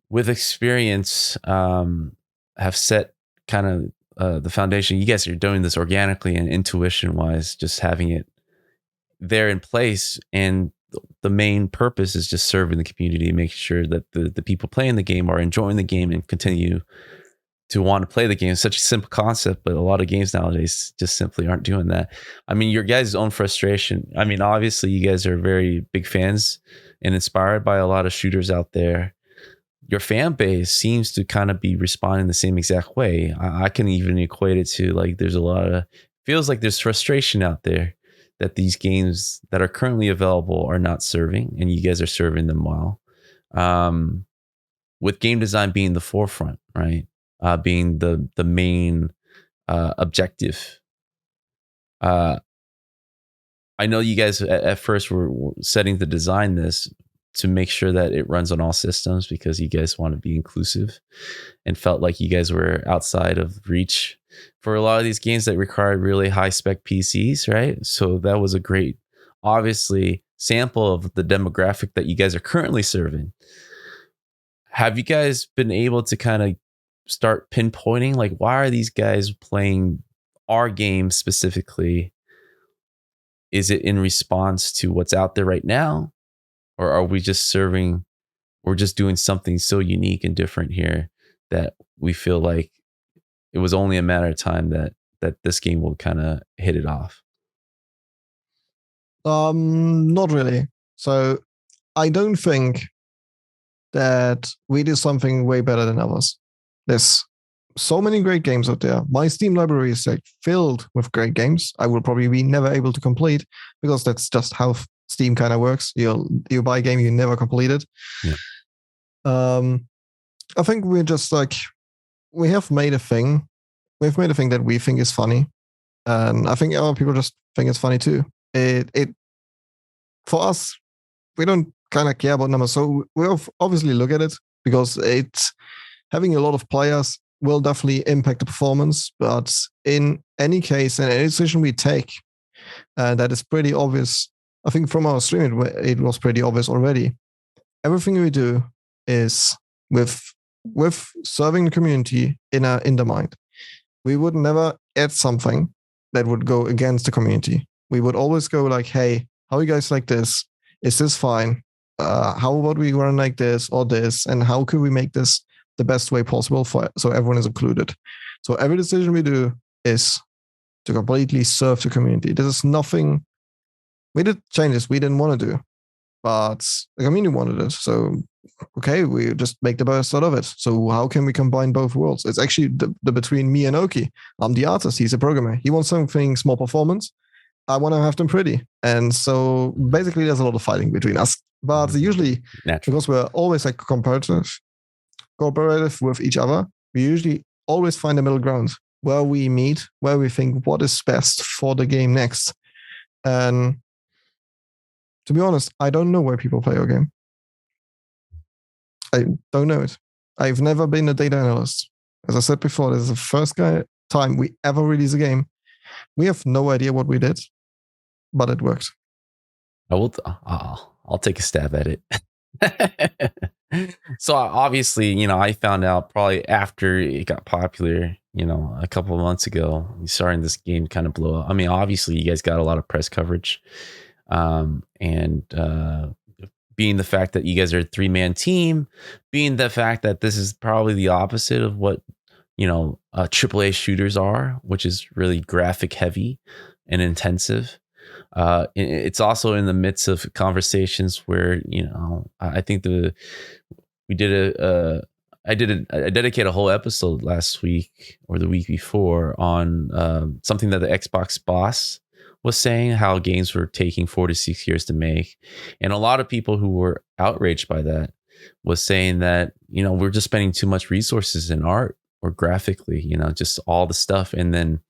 with experience have set kind of the foundation. You guys are doing this organically and intuition wise, just having it there in place. And the main purpose is just serving the community, making sure that the people playing the game are enjoying the game and continue to want to play the game. It's such a simple concept, but a lot of games nowadays just simply aren't doing that. I mean, your guys' own frustration. I mean, obviously you guys are very big fans and inspired by a lot of shooters out there. Your fan base seems to kind of be responding the same exact way. I can even equate it to like there's a lot of feels like there's frustration out there that these games that are currently available are not serving, and you guys are serving them well. With game design being the forefront, right? Being the main objective. I know you guys at first were setting to design this to make sure that it runs on all systems because you guys want to be inclusive and felt like you guys were outside of reach for a lot of these games that required really high spec PCs, right? So that was a great, obviously, sample of the demographic that you guys are currently serving. Have you guys been able to kind of start pinpointing like why are these guys playing our game specifically? Is it in response to what's out there right now, or are we just we're just doing something so unique and different here that we feel like it was only a matter of time that this game will kind of hit it off? Not really. So I don't think that we do something way better than others. There's so many great games out there. My Steam library is like filled with great games. I will probably be never able to complete because that's just how Steam kind of works. You buy a game you never completed. Yeah. I think we're just like we have made a thing. We've made a thing that we think is funny, and I think other people just think it's funny too. It for us, we don't kind of care about numbers, so we obviously look at it because it's having a lot of players will definitely impact the performance. But in any case, in any decision we take, that is pretty obvious. I think from our stream, it was pretty obvious already. Everything we do is with serving the community in the mind. We would never add something that would go against the community. We would always go like, hey, how you guys like this? Is this fine? How about we run like this or this? And how could we make this the best way possible so everyone is included? So every decision we do is to completely serve the community. This is nothing. We did changes we didn't want to do, but the community wanted it. So, okay, we just make the best out of it. So how can we combine both worlds? It's actually the between me and Oki. I'm the artist. He's a programmer. He wants something small performance. I want to have them pretty. And so basically there's a lot of fighting between us. But usually, because we're always like competitive, cooperative with each other, we usually always find a middle ground where we meet, where we think what is best for the game next. And to be honest, I don't know where people play your game. I don't know it. I've never been a data analyst. As I said before, this is the first time we ever release a game. We have no idea what we did, but it worked. I'll take a stab at it. So obviously, I found out probably after it got popular, a couple of months ago, starting this game kind of blow up. I mean, obviously, you guys got a lot of press coverage, and being the fact that you guys are a 3-man team, being the fact that this is probably the opposite of what AAA shooters are, which is really graphic heavy and intensive. It's also in the midst of conversations where I think we did I dedicate a whole episode last week or the week before on something that the Xbox boss was saying, how games were taking 4 to 6 years to make, and a lot of people who were outraged by that was saying that we're just spending too much resources in art or graphically, just all the stuff, and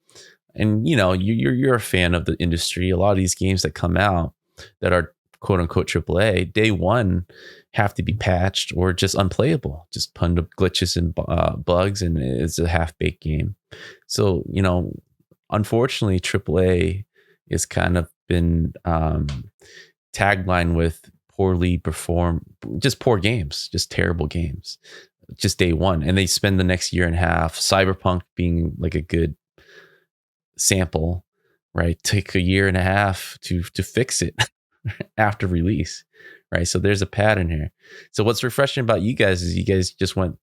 you're a fan of the industry. A lot of these games that come out that are quote unquote AAA, day one have to be patched or just unplayable, just ton of glitches and bugs, and it's a half-baked game. So unfortunately, AAA is kind of been tagline with poorly performed, just poor games, just terrible games, just day one, and they spend the next year and a half. Cyberpunk being like a good sample, right? Take a year and a half to fix it after release, right? So there's a pattern here. So what's refreshing about you guys is you guys just went,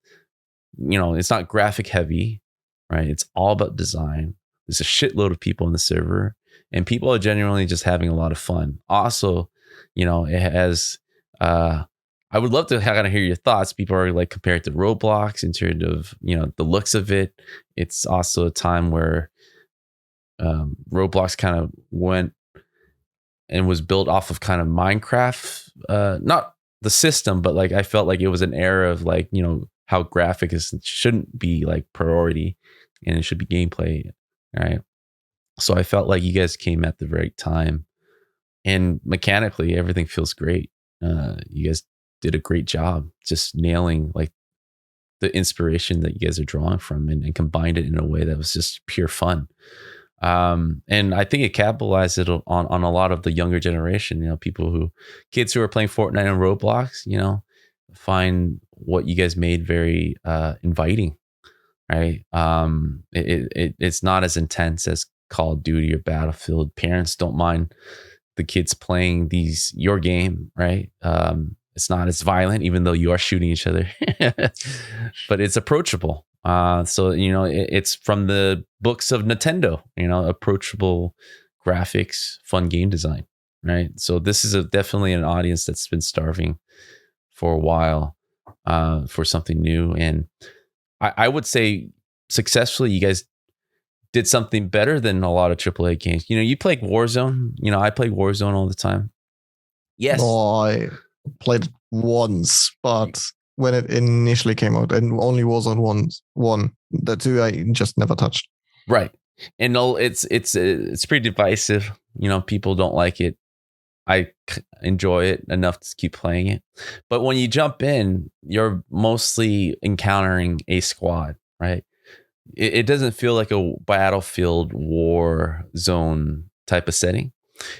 it's not graphic heavy, right? It's all about design. There's a shitload of people in the server, and people are genuinely just having a lot of fun. Also, it has I would love to kind of hear your thoughts. People are like compared to Roblox in terms of the looks of it. It's also a time where Roblox kind of went and was built off of kind of Minecraft, not the system, but like I felt like it was an era of like how graphic shouldn't be like priority, and it should be gameplay, right? So I felt like you guys came at the right time, and mechanically everything feels great. You guys did a great job just nailing like the inspiration that you guys are drawing from, and combined it in a way that was just pure fun. And I think it capitalized it on a lot of the younger generation, kids who are playing Fortnite and Roblox, find what you guys made very inviting, right? It's not as intense as Call of Duty or Battlefield. Parents don't mind the kids playing your game, right? It's not as violent, even though you are shooting each other, but it's approachable. So it's from the books of Nintendo, approachable graphics, fun game design, right? So this is definitely an audience that's been starving for a while for something new, and I would say successfully, you guys did something better than a lot of AAA games. You play Warzone. I play Warzone all the time. Yes, I played it once, but when it initially came out, and only was on one. The two I just never touched. Right, and no, it's pretty divisive. People don't like it. I enjoy it enough to keep playing it, but when you jump in, you're mostly encountering a squad, right? It doesn't feel like a Battlefield war zone type of setting.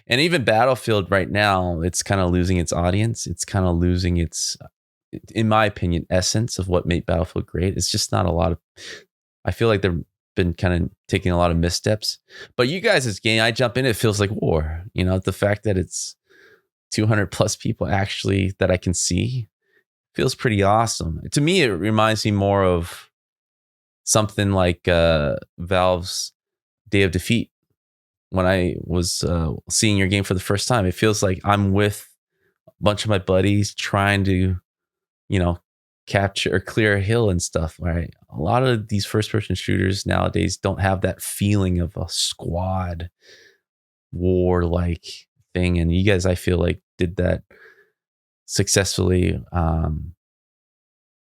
And even Battlefield right now, it's kind of losing its audience. It's kind of losing its, in my opinion, essence of what made Battlefield great. It's just not a lot of, I feel like they've been kind of taking a lot of missteps. But you guys' game, I jump in, it feels like war. The fact that it's 200 plus people actually that I can see feels pretty awesome. To me, it reminds me more of something like Valve's Day of Defeat. When I was seeing your game for the first time, it feels like I'm with a bunch of my buddies trying to, capture or clear a hill and stuff. Right? A lot of these first-person shooters nowadays don't have that feeling of a squad war-like thing, and you guys, I feel like, did that successfully.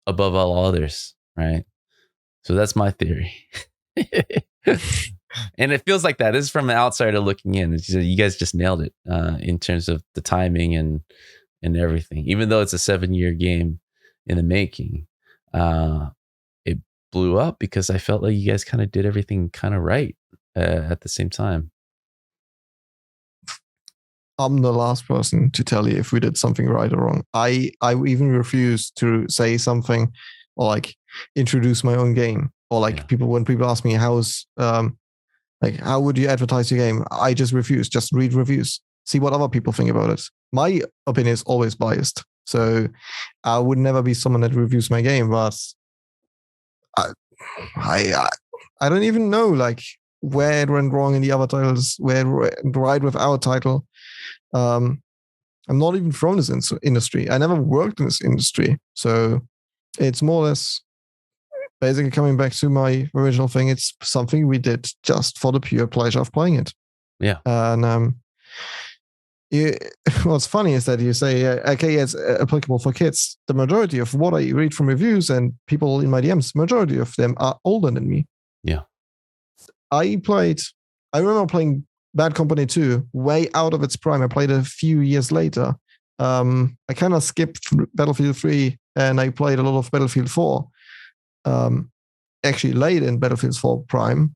above all others, right? So that's my theory. And it feels like that. This is from an outsider looking in. You guys just nailed it in terms of the timing and everything. Even though it's a 7-year game in the making, it blew up because I felt like you guys kind of did everything kind of right at the same time. I'm the last person to tell you if we did something right or wrong. I even refuse to say something or like introduce my own game or like when people ask me how's like how would you advertise your game, I just refuse. Just read reviews, see what other people think about it. My opinion is always biased, so I would never be someone that reviews my game. But I I don't even know like where it went wrong in the other titles, where it went right with our title. I'm not even from this industry. I never worked in this industry. So it's more or less basically coming back to my original thing. It's something we did just for the pure pleasure of playing it. Yeah. And what's funny is that you say, okay, it's applicable for kids. The majority of what I read from reviews and people in my DMs, majority of them are older than me. Yeah. I remember playing Bad Company 2 way out of its prime. I played it a few years later. I kind of skipped Battlefield 3 and I played a lot of Battlefield 4. Actually late in Battlefield 4 prime.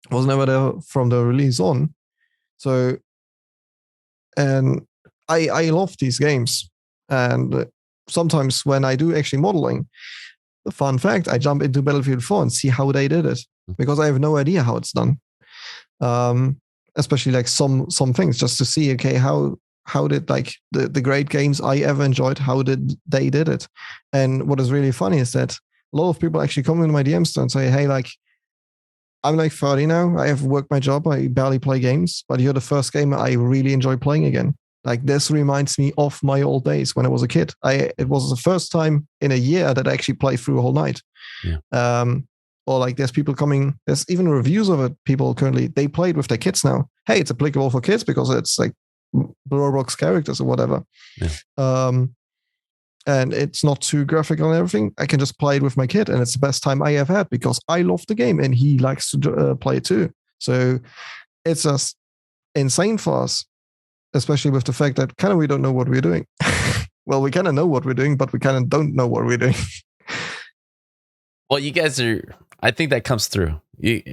Was never there from the release on. So, and I love these games. And sometimes when I do actually modeling, the fun fact, I jump into Battlefield 4 and see how they did it because I have no idea how it's done. Especially like some things just to see, okay, how did like the great games I ever enjoyed, how did they did it? And what is really funny is that a lot of people actually come into my DMs and say, hey, like, I'm like 30 now. I have worked my job. I barely play games, but you're the first game I really enjoy playing again. Like this reminds me of my old days when I was a kid. It was the first time in a year that I actually played through a whole night. Yeah. Or like there's people coming, there's even reviews of it. People currently, they played with their kids now. Hey, it's applicable for kids because it's like Roblox characters or whatever. Yeah. And it's not too graphical and everything. I can just play it with my kid, and it's the best time I have had because I love the game and he likes to play it too. So it's just insane for us, especially with the fact that kind of we don't know what we're doing. Well, we kind of know what we're doing, but we kind of don't know what we're doing. Well, you guys are, I think that comes through.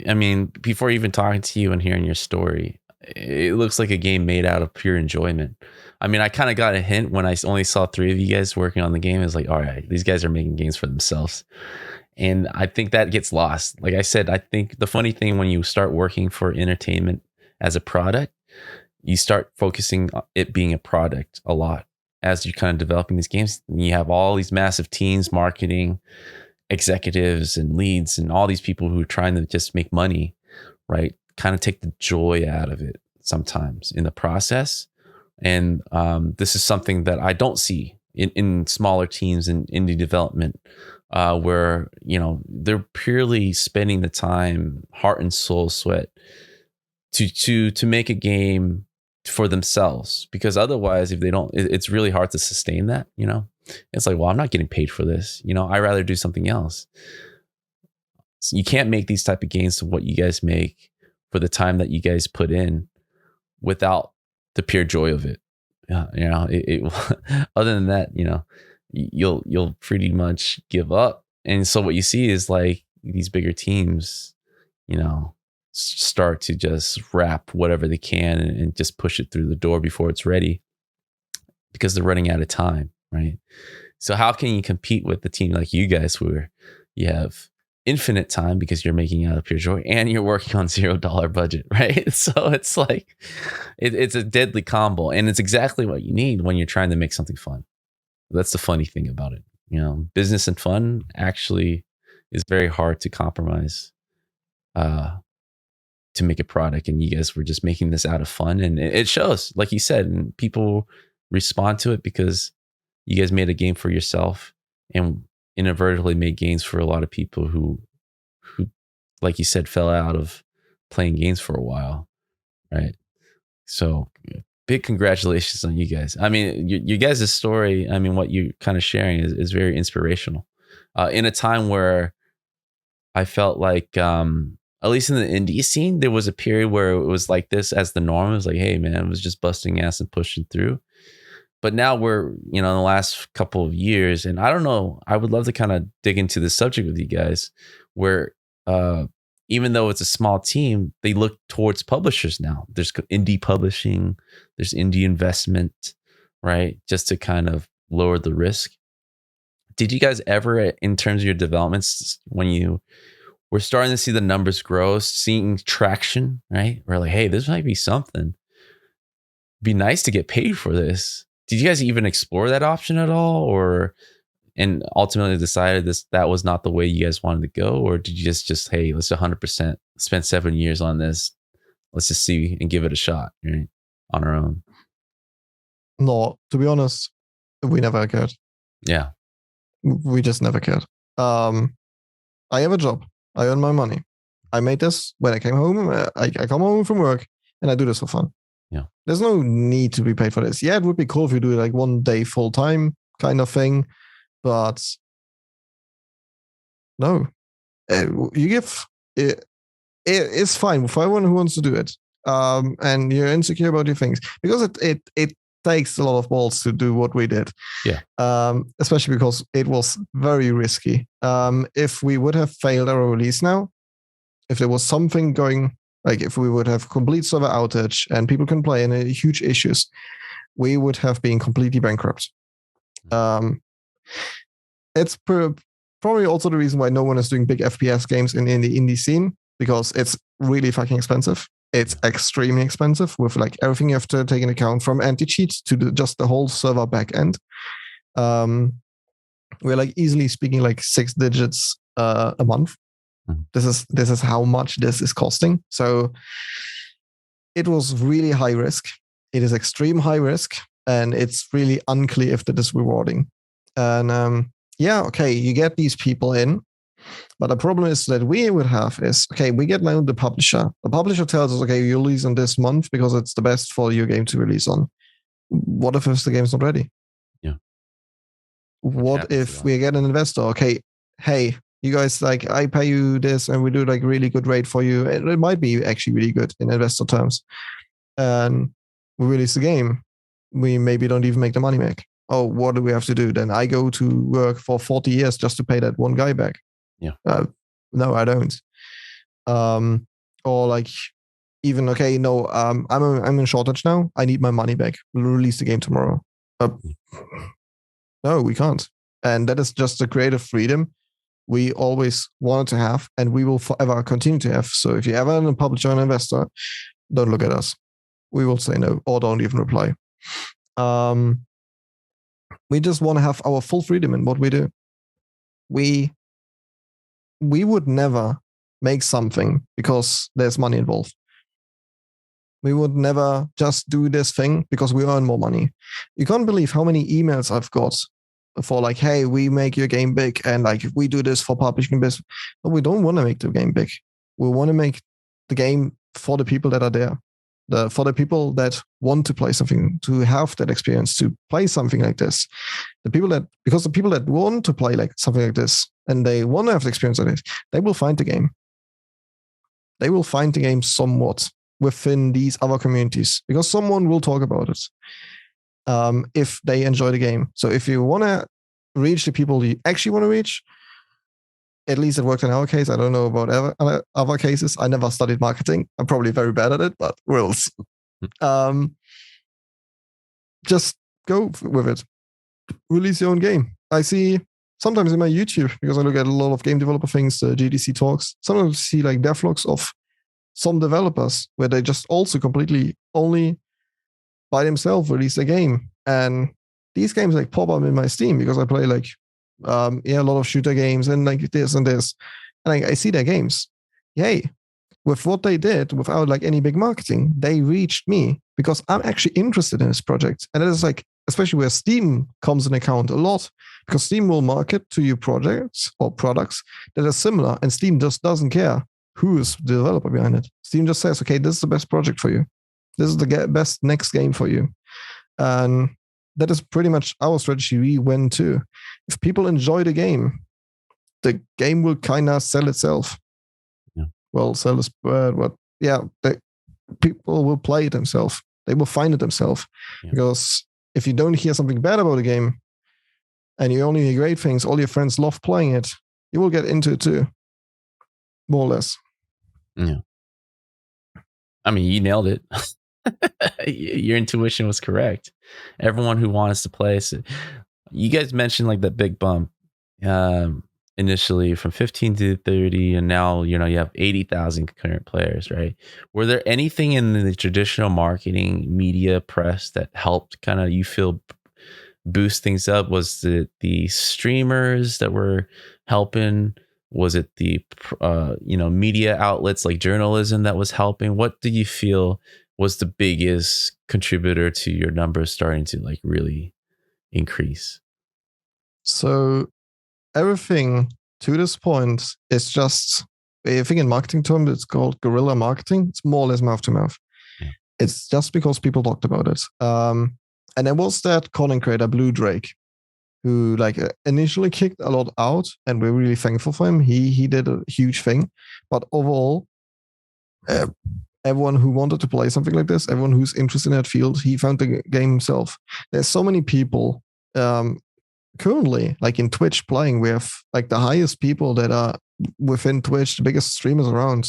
I mean, before even talking to you and hearing your story, it looks like a game made out of pure enjoyment. I mean, I kind of got a hint when I only saw 3 of you guys working on the game. It's like, all right, these guys are making games for themselves. And I think that gets lost. Like I said, I think the funny thing when you start working for entertainment as a product, you start focusing on it being a product a lot as you're kind of developing these games. And you have all these massive teams, marketing, executives and leads and all these people who are trying to just make money, right? Kind of take the joy out of it sometimes in the process. And this is something that I don't see in smaller teams in indie development, where, you know, they're purely spending the time, heart and soul, sweat to make a game for themselves. Because otherwise, if they don't, it's really hard to sustain that, you know? It's like, well, I'm not getting paid for this. You know, I'd rather do something else. So you can't make these type of games to what you guys make for the time that you guys put in without the pure joy of it. You know, other than that, you know, you'll pretty much give up. And so what you see is like these bigger teams, you know, start to just wrap whatever they can and just push it through the door before it's ready because they're running out of time, right? So how can you compete with the team like you guys where you have infinite time because you're making out of pure joy and you're working on $0 budget, right? So it's like it's a deadly combo, and it's exactly what you need when you're trying to make something fun. That's the funny thing about it. You know, business and fun actually is very hard to compromise to make a product, and you guys were just making this out of fun, and it shows, like you said, and people respond to it because you guys made a game for yourself and inadvertently made games for a lot of people who like you said fell out of playing games for a while, right? So big congratulations on you guys. I mean, you guys' story, I mean, what you're kind of sharing is very inspirational. in a time where I felt like, at least in the indie scene, there was a period where it was like this as the norm. It was like, hey, man, it was just busting ass and pushing through. But now we're, in the last couple of years, and I don't know, I would love to kind of dig into this subject with you guys, where even though it's a small team, they look towards publishers now. There's indie publishing, there's indie investment, right? Just to kind of lower the risk. Did you guys ever, in terms of your developments, when you were starting to see the numbers grow, seeing traction, right? We're like, hey, this might be something. Be nice to get paid for this. Did you guys even explore that option at all, or and ultimately decided that was not the way you guys wanted to go, or did you just hey, let's 100% spend 7 years on this, let's just see and give it a shot, right? On our own. No, to be honest, we never cared. Yeah. We just never cared. I have a job. I earn my money. I made this when I came home. I come home from work and I do this for fun. Yeah. There's no need to be paid for this. Yeah, it would be cool if you do like one day full time kind of thing, but no, you give it. It's fine for everyone who wants to do it. And you're insecure about your things because it takes a lot of balls to do what we did. Yeah. Especially because it was very risky. If we would have failed our release now, if there was something going, like if we would have complete server outage and people can play and huge issues, we would have been completely bankrupt. It's probably also the reason why no one is doing big FPS games in the indie scene, because it's really fucking expensive. It's extremely expensive with like everything you have to take into account, from anti-cheats to just the whole server backend. We're like easily speaking like 6 digits a month. This is how much this is costing. So it was really high risk. It is extreme high risk, and it's really unclear if that is rewarding. And yeah, okay, you get these people in, but the problem is that we would have is, okay, we get now the publisher. The publisher tells us, okay, you release on this month because it's the best for your game to release on. What if the game's not ready? Yeah. What if we get an investor? Okay, hey, you guys, like, I pay you this and we do like really good rate for you. It might be actually really good in investor terms. And we release the game. We maybe don't even make the money back. Oh, what do we have to do? Then I go to work for 40 years just to pay that one guy back. Yeah. No, I don't. Or like, even, okay, no, I'm in shortage now. I need my money back. We'll release the game tomorrow. No, we can't. And that is just the creative freedom we always wanted to have, and we will forever continue to have. So if you ever a publisher or an investor, don't look at us. We will say no, or don't even reply. We just want to have our full freedom in what we do. We would never make something because there's money involved. We would never just do this thing because we earn more money. You can't believe how many emails I've got for like, hey, we make your game big, and like we do this for publishing business. But we don't want to make the game big. We want to make the game for the people that are there, for the people that want to play something, to have that experience, to play something like this. Because the people that want to play like something like this and they want to have the experience of it, they will find the game. They will find the game somewhat within these other communities, because someone will talk about it if they enjoy the game. So if you want to reach the people you actually want to reach, at least it worked in our case. I don't know about other cases. I never studied marketing. I'm probably very bad at it, but we'll just go with it. Release your own game. I see sometimes in my YouTube, because I look at a lot of game developer things, GDC talks, sometimes I see like devlogs of some developers where they just also completely only by themselves release a game. And these games like pop up in my Steam because I play like a lot of shooter games and like this and this. And I see their games. Yay. With what they did without like any big marketing, they reached me because I'm actually interested in this project. And it is like, especially where Steam comes in account a lot, because Steam will market to you projects or products that are similar, and Steam just doesn't care who is the developer behind it. Steam just says, okay, this is the best project for you. This is the best next game for you. And that is pretty much our strategy we went to. If people enjoy the game, the game will kind of sell itself. Yeah. Well, sell is bad, but yeah, people will play it themselves. They will find it themselves. Yeah. Because if you don't hear something bad about a game and you only hear great things, all your friends love playing it, you will get into it too. More or less. Yeah. I mean, you nailed it. Your intuition was correct. Everyone who wants to play. So you guys mentioned like that big bump initially from 15 to 30, and now you have 80,000 concurrent players, right? Were there anything in the traditional marketing media press that helped kind of you feel boost things up? Was it the streamers that were helping? Was it the media outlets like journalism that was helping? What do you feel was the biggest contributor to your numbers starting to like really increase? So everything to this point is just, I think in marketing terms, it's called guerrilla marketing. It's more or less mouth to mouth. Yeah. It's just because people talked about it. And there was that content creator, Blue Drake, who like initially kicked a lot out, and we're really thankful for him. He did a huge thing, but overall, everyone who wanted to play something like this, everyone who's interested in that field, he found the game himself. There's so many people currently, like in Twitch, playing. We have like the highest people that are within Twitch, the biggest streamers around.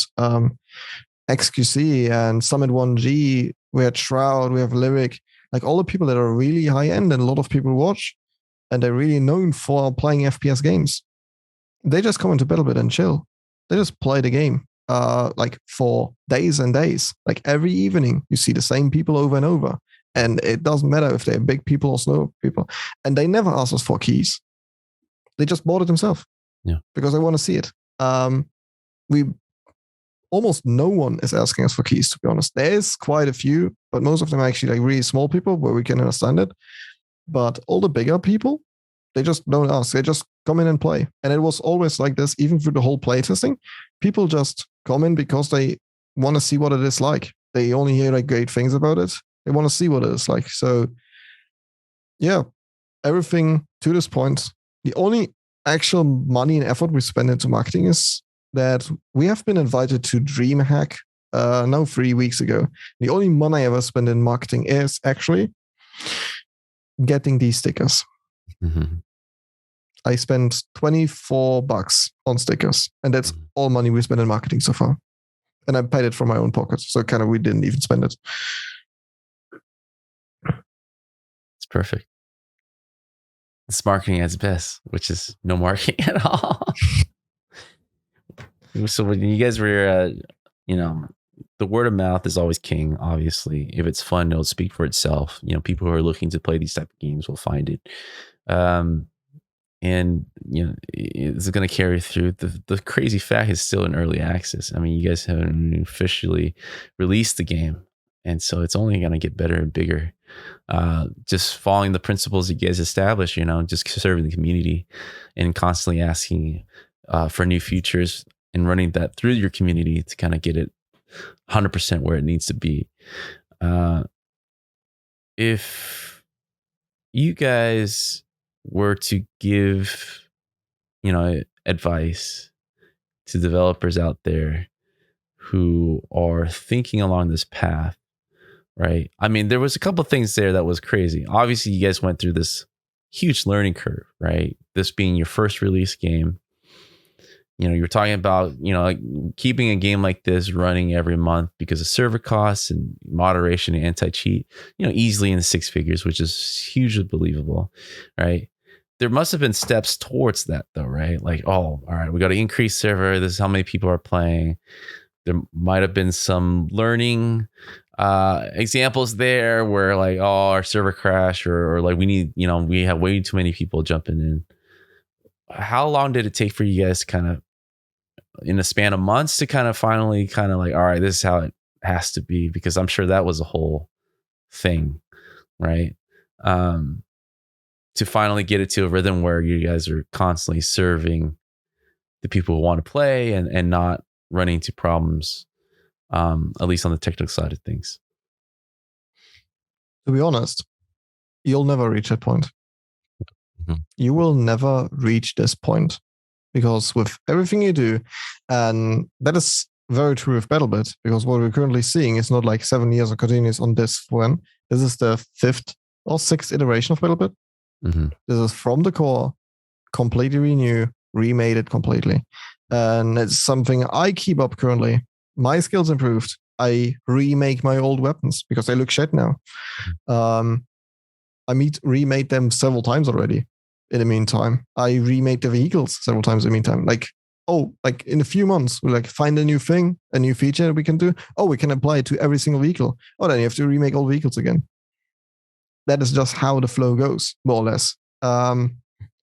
XQC and Summit 1G. We had Shroud. We have Lyric. Like all the people that are really high end, and a lot of people watch, and they're really known for playing FPS games. They just come into Battlebit and chill. They just play the game. Like for days and days. Like every evening, you see the same people over and over. And it doesn't matter if they're big people or small people. And they never ask us for keys. They just bought it themselves. Yeah. Because they want to see it. We almost no one is asking us for keys, to be honest. There is quite a few, but most of them are actually like really small people where we can understand it. But all the bigger people, they just don't ask. They just come in and play. And it was always like this, even through the whole playtesting. People just come in because they want to see what it is like. They only hear like great things about it. They want to see what it is like. So, yeah, everything to this point. The only actual money and effort we spend into marketing is that we have been invited to DreamHack now 3 weeks ago. The only money I ever spend in marketing is actually getting these stickers. Mm-hmm. I spent $24 on stickers, and that's all money we spent in marketing so far. And I paid it from my own pocket, so kind of we didn't even spend it. It's perfect. It's marketing at its best, which is no marketing at all. So when you guys were, the word of mouth is always king. Obviously, if it's fun, it'll speak for itself. People who are looking to play these type of games will find it. And it's going to carry through. The crazy fact is still in early access. I mean, you guys haven't officially released the game, and so it's only going to get better and bigger. Just following the principles you guys established, just serving the community and constantly asking for new features and running that through your community to kind of get it 100% where it needs to be. If you guys were to give, advice to developers out there who are thinking along this path, right? I mean, there was a couple of things there that was crazy. Obviously, you guys went through this huge learning curve, right? This being your first release game. You're talking about, like keeping a game like this running every month because of server costs and moderation and anti-cheat, easily in the six figures, which is hugely believable, right? There must have been steps towards that though, right? Like, oh, all right, we got to increase server. This is how many people are playing. There might have been some learning examples there where like, oh, our server crashed or like we need, we have way too many people jumping in. How long did it take for you guys to kind of, in a span of months, to kind of finally kind of like, all right, this is how it has to be? Because I'm sure that was a whole thing, right? To finally get it to a rhythm where you guys are constantly serving the people who want to play and not running into problems, at least on the technical side of things. To be honest, you'll never reach that point. Mm-hmm. You will never reach this point because with everything you do, and that is very true with BattleBit, because what we're currently seeing is not like 7 years of continuous on this one. This is the 5th or 6th iteration of BattleBit. Mm-hmm. This is from the core, completely renew, remade it completely. And it's something I keep up currently. My skills improved. I remake my old weapons because they look shit now. I remade them several times already. In the meantime, I remade the vehicles several times. In the meantime, like in a few months, we'll like find a new thing, a new feature that we can do. Oh, we can apply it to every single vehicle. Oh, then you have to remake all vehicles again. That is just how the flow goes, more or less.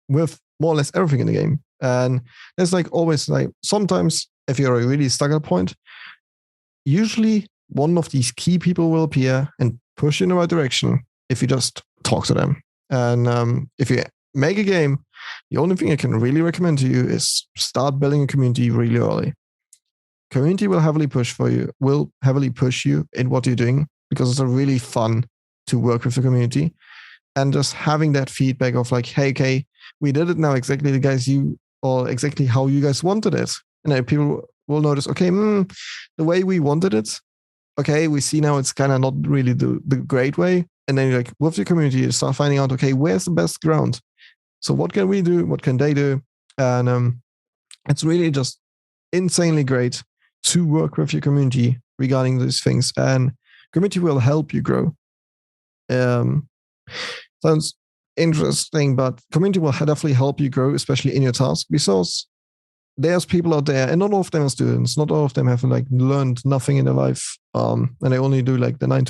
With more or less everything in the game. And there's like always like sometimes if you're really stuck at a point, usually one of these key people will appear and push you in the right direction if you just talk to them. And if you make a game, the only thing I can really recommend to you is start building a community really early. Community will heavily push you in what you're doing because it's really fun to work with the community. And just having that feedback of like, hey, okay, we did it now exactly the guys you or exactly how you guys wanted it. And then people will notice, okay, the way we wanted it, okay, we see now it's kind of not really the great way. And then you're like, with the community, you start finding out, okay, where's the best ground? So what can we do? What can they do? And it's really just insanely great to work with your community regarding these things. And community will help you grow. Sounds interesting, but community will definitely help you grow, especially in your task, because there's people out there, and not all of them are students. Not all of them have like learned nothing in their life, and they only do like the 9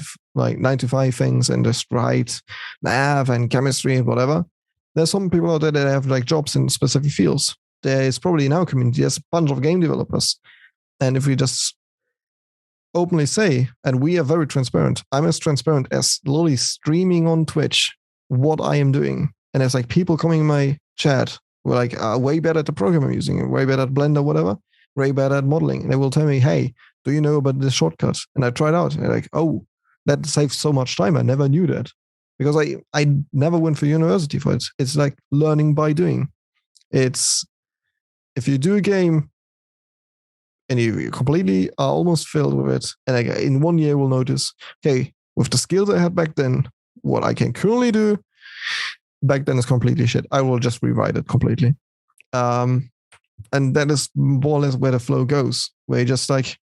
to 5 things and just write math and chemistry and whatever. There's some people out there that have like jobs in specific fields. There is probably in our community there's a bunch of game developers, and if we just openly say, and we are very transparent. I'm as transparent as literally streaming on Twitch what I am doing, and there's like people coming in my chat who are like way better at the program I'm using, way better at Blender, whatever, way better at modeling, and they will tell me, "Hey, do you know about this shortcut?" And I tried out, and they're like, "Oh, that saves so much time. I never knew that because I never went for university for it. It's like learning by doing. It's if you do a game and you completely are almost filled with it, and like in 1 year we'll notice, okay, with the skills I had back then, what I can currently do back then is completely shit. I will just rewrite it completely. And that is more or less where the flow goes, where you just like,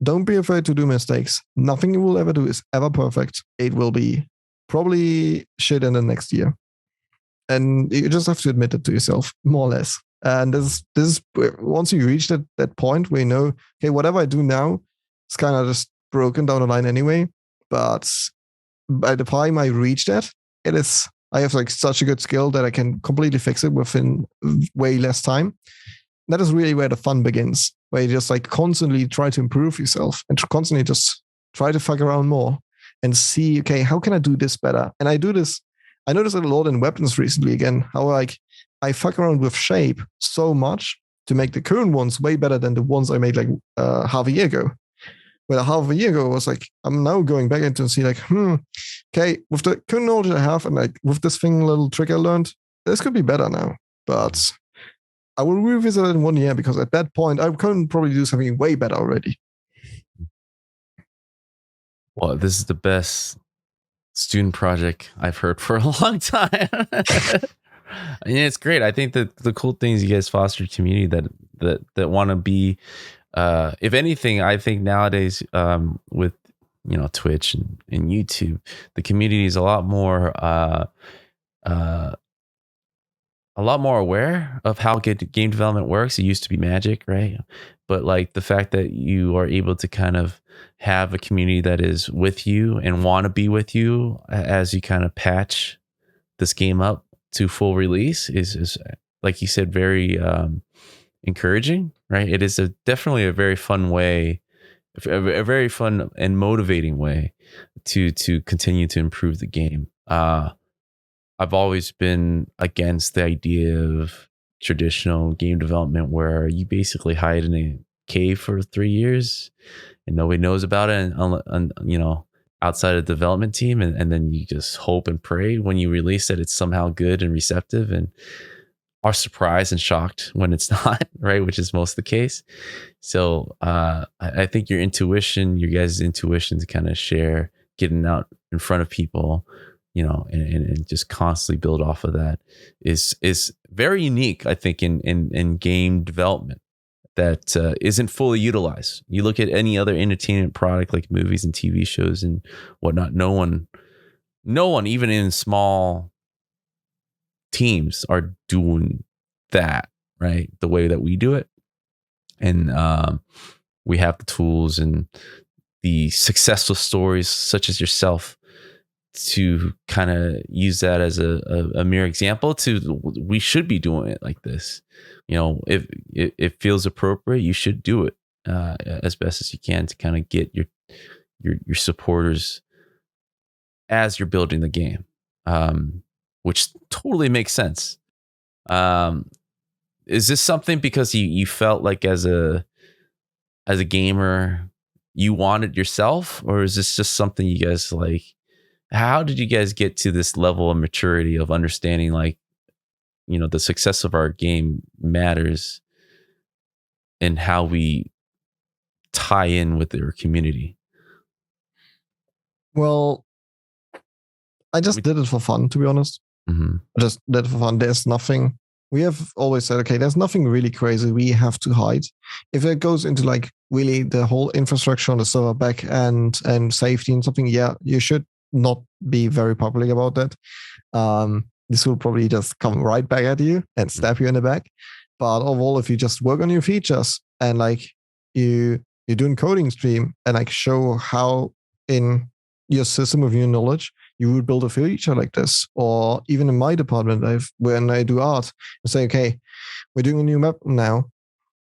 don't be afraid to do mistakes. Nothing you will ever do is ever perfect. It will be probably shit in the next year. And you just have to admit it to yourself, more or less. And this is once you reach that point where you know, okay, whatever I do now, it's kind of just broken down the line anyway. But by the time I reach that, I have like such a good skill that I can completely fix it within way less time. That is really where the fun begins, where you just like constantly try to improve yourself and constantly just try to fuck around more and see, okay, how can I do this better? And I noticed it a lot in weapons recently again, how like I fuck around with shape so much to make the current ones way better than the ones I made like half a year ago. Well, half a year ago, I was like, I'm now going back into and see like, okay, with the current knowledge I have and like with this little trick I learned, this could be better now. But I will revisit it in 1 year because at that point, I can probably do something way better already. Well, this is the best student project I've heard for a long time. And it's great. I think that the cool thing is you guys foster a community that want to be. If anything, I think nowadays with Twitch and YouTube, the community is a lot more aware of how game development works. It used to be magic, right? But like the fact that you are able to kind of have a community that is with you and want to be with you as you kind of patch this game up to full release is like you said, very encouraging, right? It is definitely a very fun way, a very fun and motivating way to continue to improve the game. I've always been against the idea of traditional game development where you basically hide in a cave for 3 years and nobody knows about it, and outside of the development team, and then you just hope and pray when you release that it's somehow good and receptive. And are surprised and shocked when it's not, right? Which is most of the case. So I think your guys' intuition to kind of share, getting out in front of people, and just constantly build off of that is very unique, I think, in game development that isn't fully utilized. You look at any other entertainment product like movies and TV shows and whatnot. No one, even in small teams, are doing that right the way that we do it. And we have the tools and the successful stories, such as yourself, to kind of use that as a mere example to we should be doing it like this. If it feels appropriate, you should do it as best as you can to kind of get your supporters as you're building the game, which totally makes sense. Is this something because you felt like as a gamer you wanted yourself, or is this just something you guys like? How did you guys get to this level of maturity of understanding, like, the success of our game matters and how we tie in with our community? Well, I just did it for fun, to be honest. Mm-hmm. I just did it for fun. There's nothing. We have always said, okay, there's nothing really crazy we have to hide. If it goes into like really the whole infrastructure on the server back and safety and something, yeah, you should not be very public about that. This will probably just come right back at you and stab you in the back. But overall, if you just work on your features and like you're doing coding stream and like show how in your system of your knowledge you would build a feature like this, or even in my department, when I do art, I say, okay, we're doing a new map now,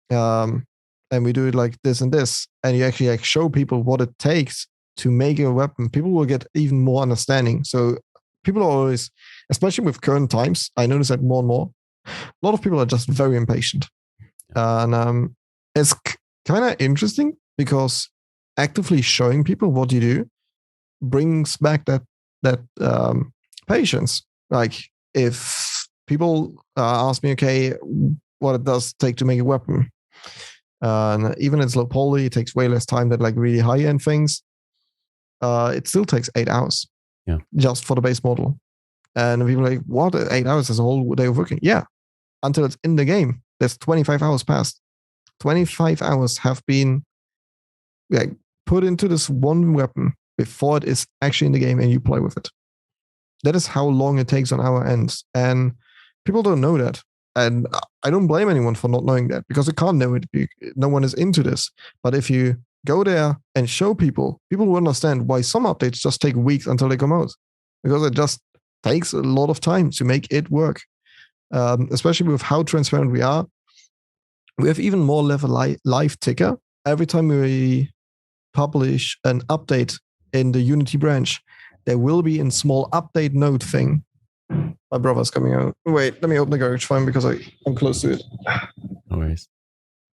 and we do it like this and this, and you actually like show people what it takes to make a weapon. People will get even more understanding. So people are always, especially with current times, I notice that more and more. A lot of people are just very impatient, and it's kind of interesting because actively showing people what you do brings back that patience. Like if people ask me, okay, what it does take to make a weapon, and even it's low poly, it takes way less time than like really high end things. It still takes 8 hours, just for the base model. And people are like, what? 8 hours is a whole day of working? Yeah, until it's in the game. There's 25 hours past. 25 hours have been like put into this one weapon before it is actually in the game and you play with it. That is how long it takes on our end. And people don't know that. And I don't blame anyone for not knowing that because they can't know it. No one is into this. But if you go there and show people, people will understand why some updates just take weeks until they come out, because it just takes a lot of time to make it work. Especially with how transparent we are. We have even more level live ticker. Every time we publish an update in the Unity branch, there will be a small update note thing. My brother's coming out. Wait, let me open the garage for him because I'm close to it. No worries.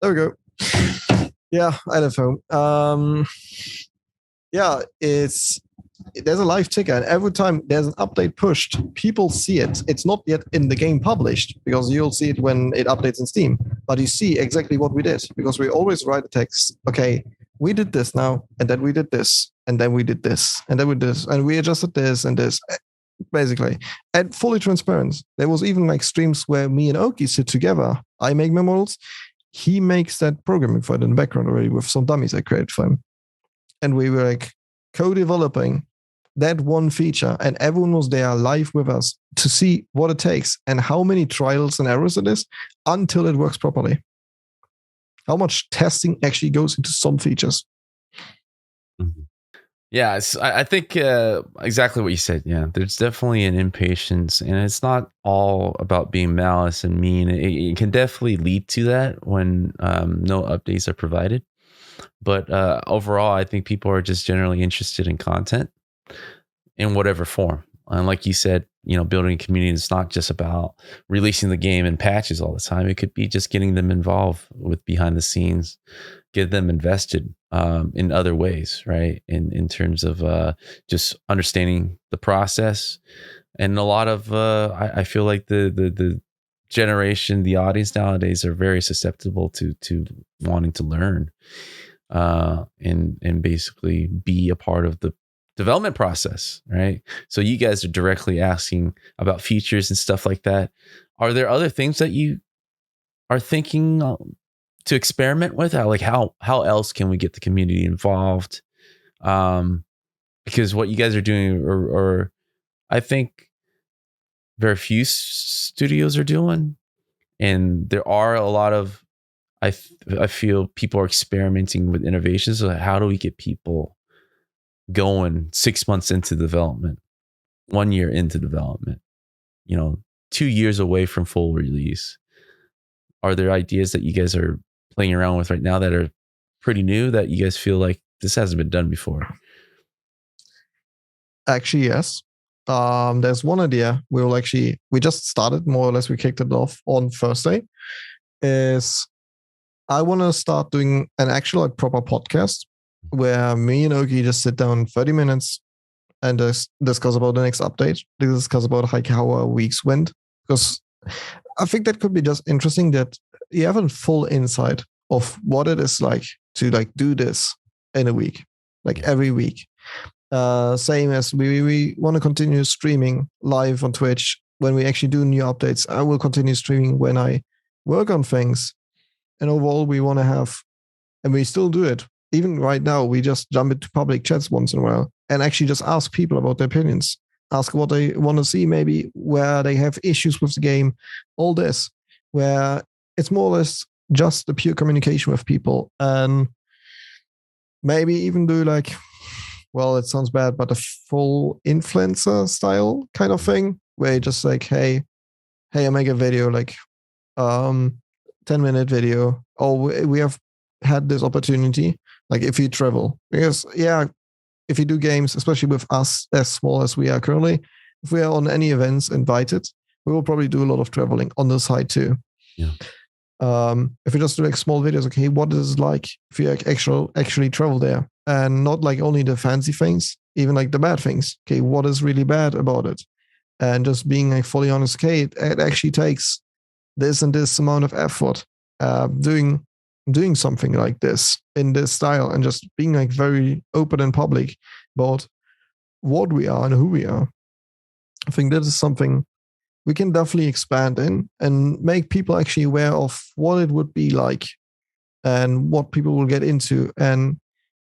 There we go. Yeah, I left home. Yeah, there's a live ticker, and every time there's an update pushed, people see it. It's not yet in the game published because you'll see it when it updates in Steam, but you see exactly what we did because we always write the text. Okay, we did this now, and then we did this, and then we did this, and then we did this, and we adjusted this and this, basically, and fully transparent. There was even like streams where me and Oki sit together. I make my models. He makes that programming for it in the background already with some dummies I created for him. And we were like co-developing that one feature, and everyone was there live with us to see what it takes and how many trials and errors it is until it works properly. How much testing actually goes into some features. Mm-hmm. Yeah, I think exactly what you said. Yeah, there's definitely an impatience, and it's not all about being malice and mean. It can definitely lead to that when no updates are provided. But overall, I think people are just generally interested in content in whatever form. And like you said, building a community is not just about releasing the game and patches all the time. It could be just getting them involved with behind the scenes, get them invested in other ways, right? In terms of just understanding the process. And a lot of, I feel like the generation, the audience nowadays are very susceptible to wanting to learn, and basically be a part of the development process, right? So you guys are directly asking about features and stuff like that. Are there other things that you are thinking to experiment with? How else can we get the community involved? Because what you guys are doing, or I think very few studios are doing, and there are a lot of, I feel people are experimenting with innovations. So how do we get people going 6 months into development, 1 year into development, 2 years away from full release? Are there ideas that you guys are playing around with right now that are pretty new that you guys feel like this hasn't been done before? Actually, yes. There's one idea we just started, more or less. We kicked it off on Thursday. Is I want to start doing an actual proper podcast where me and Oki just sit down 30 minutes and discuss about the next update, discuss about how our weeks went. Because I think that could be just interesting that you have a full insight of what it is like to do this in a week, every week. Same as we want to continue streaming live on Twitch when we actually do new updates. I will continue streaming when I work on things. And overall, we want to have, and we still do it. Even right now, we just jump into public chats once in a while and actually just ask people about their opinions, ask what they want to see, maybe where they have issues with the game, all this, where it's more or less just the pure communication with people. And maybe even do well, it sounds bad, but a full influencer style kind of thing where you just hey, I make a video 10-minute video. Oh, we have had this opportunity. If you travel, because if you do games, especially with us as small as we are currently, if we are on any events invited, we will probably do a lot of traveling on the side too. Yeah. If you just do small videos, okay, what is it like if you actually travel there, and not only the fancy things, even the bad things. Okay, what is really bad about it? And just being fully honest, okay, it actually takes this and this amount of effort doing something like this in this style, and just being very open and public about what we are and who we are. I think that is something we can definitely expand in and make people actually aware of what it would be like and what people will get into. And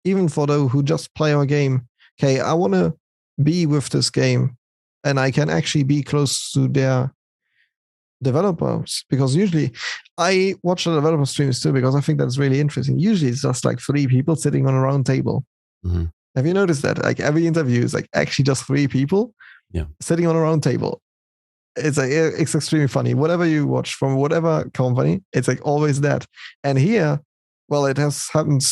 even for those who just play our game, okay, I want to be with this game and I can actually be close to their developers, because usually I watch the developer streams too, because I think that's really interesting. Usually it's just 3 people sitting on a round table. Mm-hmm. Have you noticed that? Every interview is actually just 3 people sitting on a round table. It's extremely funny. Whatever you watch from whatever company, it's always that. And here, well, it has happened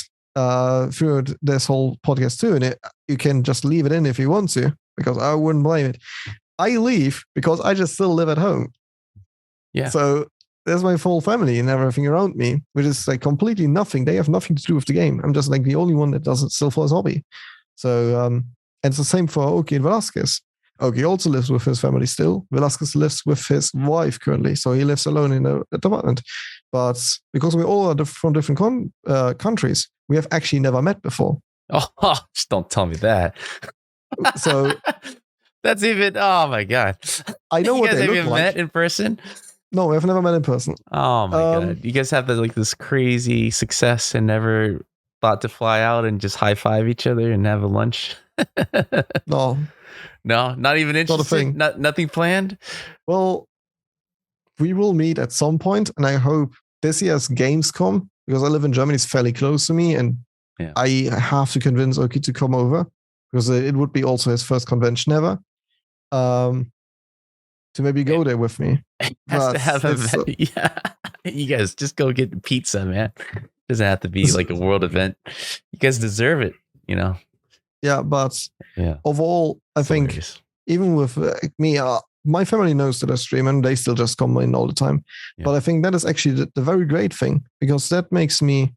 through this whole podcast too, and you can just leave it in if you want to, because I wouldn't blame it. I leave because I just still live at home. Yeah. So there's my full family and everything around me, which is completely nothing. They have nothing to do with the game. I'm just the only one that does it still for his hobby. So and it's the same for Oki and Velasquez. Oki also lives with his family still. Velasquez lives with his wife currently, so he lives alone in an apartment. But because we all are from different countries, we have actually never met before. Oh, just don't tell me that. So that's even. Oh my god! I know you what guys they have look even like. met in person. No, we have never met in person. Oh my god! You guys have this crazy success and never thought to fly out and just high five each other and have a lunch. No, not even interested. Not a thing. Nothing planned. Well, we will meet at some point, and I hope this year's Gamescom, because I live in Germany, it's fairly close to me, and I have to convince Oki to come over, because it would be also his first convention ever. To maybe go there with me. Has to have yeah. You guys just go get pizza, man. Doesn't have to be a world event. You guys deserve it, Yeah, but overall, I think even with me, my family knows that I stream and they still just come in all the time. Yeah. But I think that is actually the very great thing, because that makes me,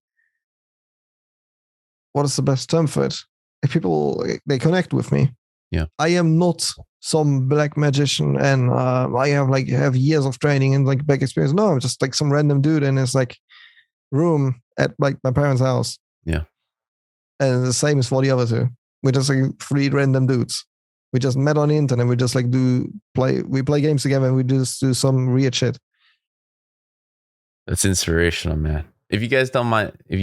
what is the best term for it? If people, they connect with me. Yeah. I am not some black magician and I have years of training and like back experience. No, I'm just like some random dude in this like room at like my parents' house. Yeah. And the same is for the other two. We're just like three random dudes. We just met on the internet. We just like we play games together and we just do some weird shit. That's inspirational, man. If you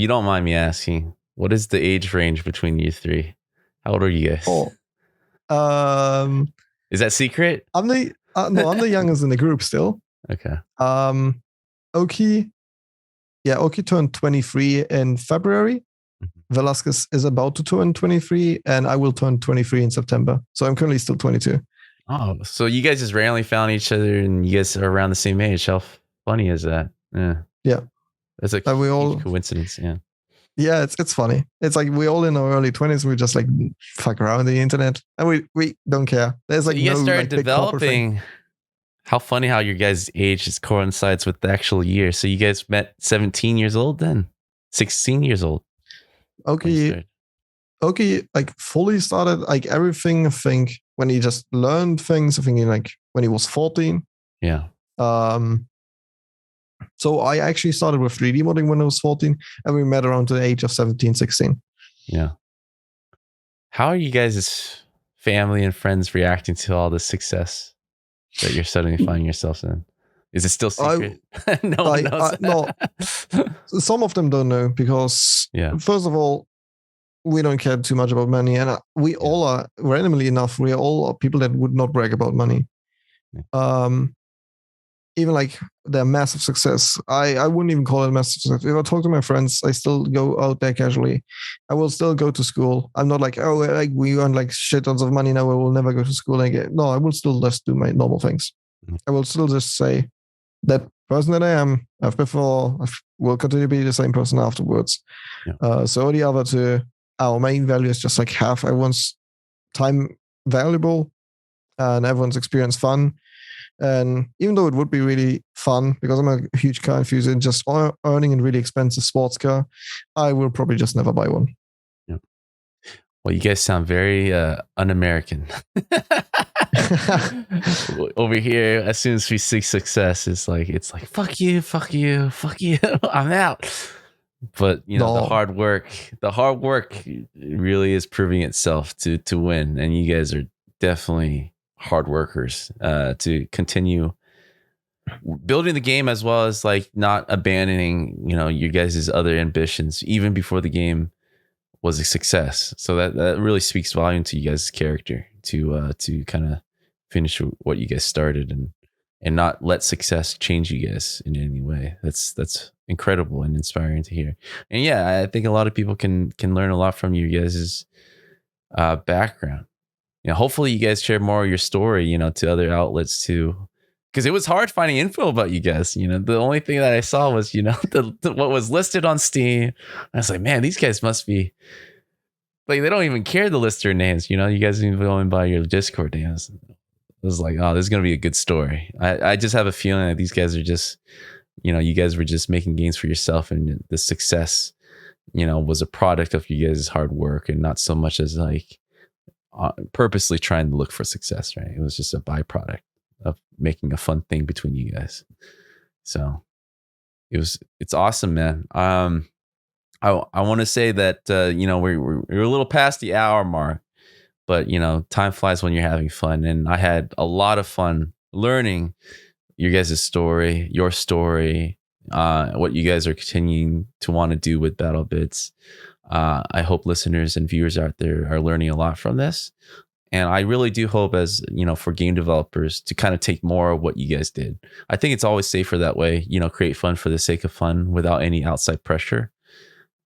don't mind me asking, what is the age range between you three? How old are you guys? Oh, Is that secret? I'm the youngest in the group still. Okay. Oki turned 23 in February. Velasquez is about to turn 23, and I will turn 23 in September. So I'm currently still 22. Oh, so you guys just randomly found each other and you guys are around the same age. How funny is that? Yeah. That's a huge coincidence. Yeah. Yeah, it's funny. It's like we all in our early 20s. We just like fuck around the internet, and we don't care. There's like so you guys no started like developing. How funny how your guys' age just coincides with the actual year. So you guys met 17 years old then, 16 years old. Okay, like fully started like everything. I think when he just learned things. I think like when he was 14. Yeah. So I actually started with 3D modding when I was 14, and we met around the age of 17, 16. Yeah. How are you guys' family and friends reacting to all the success that you're suddenly finding yourselves in? Is it still secret? No one knows. No, some of them don't know because, first of all, we don't care too much about money, and we all are randomly enough. We are all people that would not brag about money. Even like their massive success, I wouldn't even call it massive success. If I talk to my friends, I still go out there casually. I will still go to school. I'm not like, oh, like we earn like shit tons of money now. I will never go to school again. No, I will still just do my normal things. I will still just say that person that I am, I've before, I will continue to be the same person afterwards. So the other two, our main value is just like have everyone's time valuable and everyone's experience fun. And even though it would be really fun, because I'm a huge car enthusiast, just earning a really expensive sports car, I will probably just never buy one. Yeah. Well, you guys sound very un-American. Over here, as soon as we seek success, it's like fuck you, fuck you, fuck you. I'm out. But the hard work really is proving itself to win, and you guys are definitely hard workers to continue building the game, as well as like not abandoning you guys' other ambitions even before the game was a success. So that really speaks volume to you guys' character to kind of finish what you guys started and not let success change you guys in any way. That's incredible and inspiring to hear. And yeah, I think a lot of people can learn a lot from you guys' background. Hopefully you guys share more of your story, to other outlets too. Because it was hard finding info about you guys. The only thing that I saw was, what was listed on Steam. I was like, man, these guys must be like, they don't even care to list their names. You guys even going by your Discord names. I was like, oh, this is going to be a good story. I just have a feeling that these guys are just, you guys were just making games for yourself, and the success, was a product of you guys' hard work and not so much as like, purposely trying to look for success, right? It was just a byproduct of making a fun thing between you guys. So it's awesome, man. I want to say that we're a little past the hour mark, but time flies when you're having fun, and I had a lot of fun learning your guys' story, your story, what you guys are continuing to want to do with BattleBits. I hope listeners and viewers out there are learning a lot from this. And I really do hope, as for game developers, to kind of take more of what you guys did. I think it's always safer that way, create fun for the sake of fun without any outside pressure.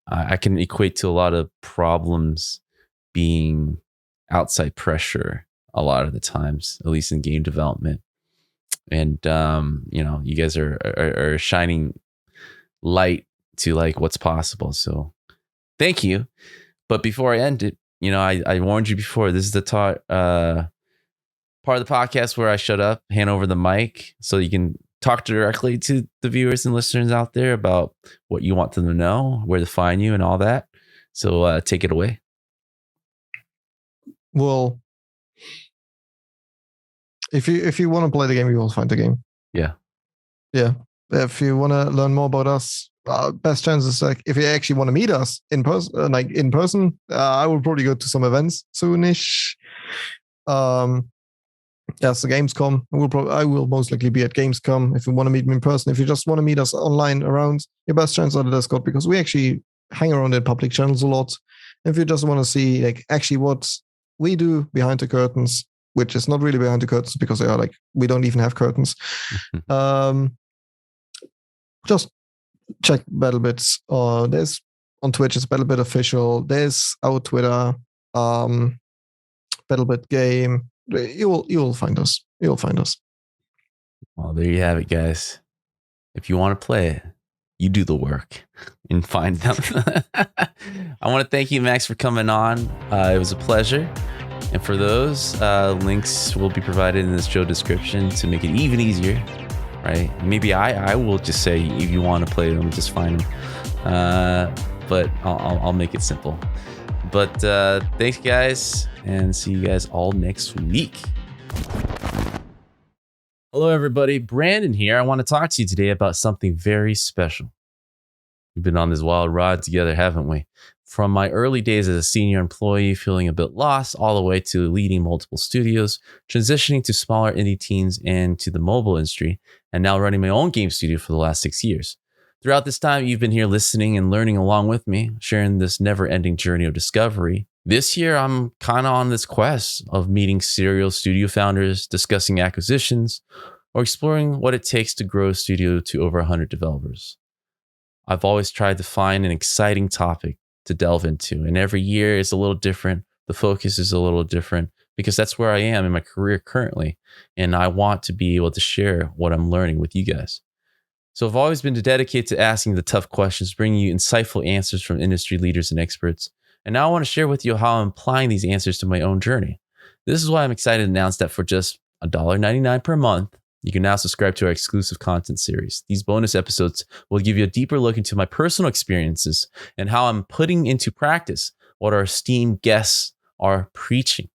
I can equate to a lot of problems being outside pressure a lot of the times, at least in game development. And, you guys are shining light to like what's possible. So thank you. But before I end it, I warned you before, this is the part of the podcast where I shut up, hand over the mic so you can talk directly to the viewers and listeners out there about what you want them to know, where to find you and all that. So take it away. Well, If you want to play the game, you will find the game. Yeah. Yeah. If you want to learn more about us, best chances like if you actually want to meet us in person, I will probably go to some events soonish. Yes, the Gamescom. I will most likely be at Gamescom. If you want to meet me in person, if you just want to meet us online around, your best chance are the Discord because we actually hang around in public channels a lot. If you just want to see like actually what we do behind the curtains, which is not really behind the curtains because they are like we don't even have curtains. Just check BattleBits. There's on Twitch it's BattleBit official. There's our Twitter, BattleBit game. You'll find us. You'll find us. Well, there you have it, guys. If you want to play it, you do the work and find them. I want to thank you, Max, for coming on. It was a pleasure. And for those, links will be provided in this show description to make it even easier, right? Maybe I will just say if you want to play them, just find them. But I'll make it simple. But thanks, guys, and see you guys all next week. Hello, everybody. Brandon here. I want to talk to you today about something very special. We've been on this wild ride together, haven't we? From my early days as a senior employee, feeling a bit lost, all the way to leading multiple studios, transitioning to smaller indie teams and to the mobile industry, and now running my own game studio for the last 6 years. Throughout this time, you've been here listening and learning along with me, sharing this never-ending journey of discovery. This year, I'm kind of on this quest of meeting serial studio founders, discussing acquisitions, or exploring what it takes to grow a studio to over 100 developers. I've always tried to find an exciting topic to delve into, and every year is a little different. The focus is a little different because that's where I am in my career currently, and I want to be able to share what I'm learning with you guys. So I've always been dedicated to asking the tough questions, bringing you insightful answers from industry leaders and experts. And now I want to share with you how I'm applying these answers to my own journey. This is why I'm excited to announce that for just $1.99 per month, you can now subscribe to our exclusive content series. These bonus episodes will give you a deeper look into my personal experiences and how I'm putting into practice what our esteemed guests are preaching.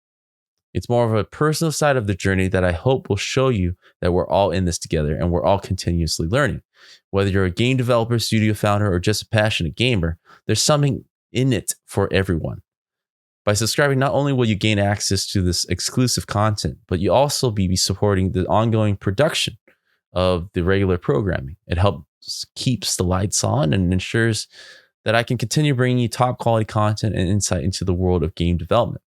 It's more of a personal side of the journey that I hope will show you that we're all in this together and we're all continuously learning. Whether you're a game developer, studio founder, or just a passionate gamer, there's something in it for everyone. By subscribing, not only will you gain access to this exclusive content, but you also be supporting the ongoing production of the regular programming. It helps keeps the lights on and ensures that I can continue bringing you top quality content and insight into the world of game development.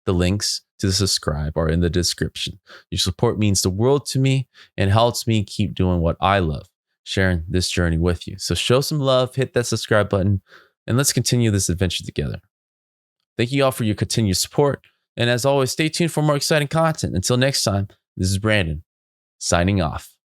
The links to subscribe are in the description. Your support means the world to me and helps me keep doing what I love, sharing this journey with you. So show some love, hit that subscribe button, and let's continue this adventure together. Thank you all for your continued support. And as always, stay tuned for more exciting content. Until next time, this is Brandon, signing off.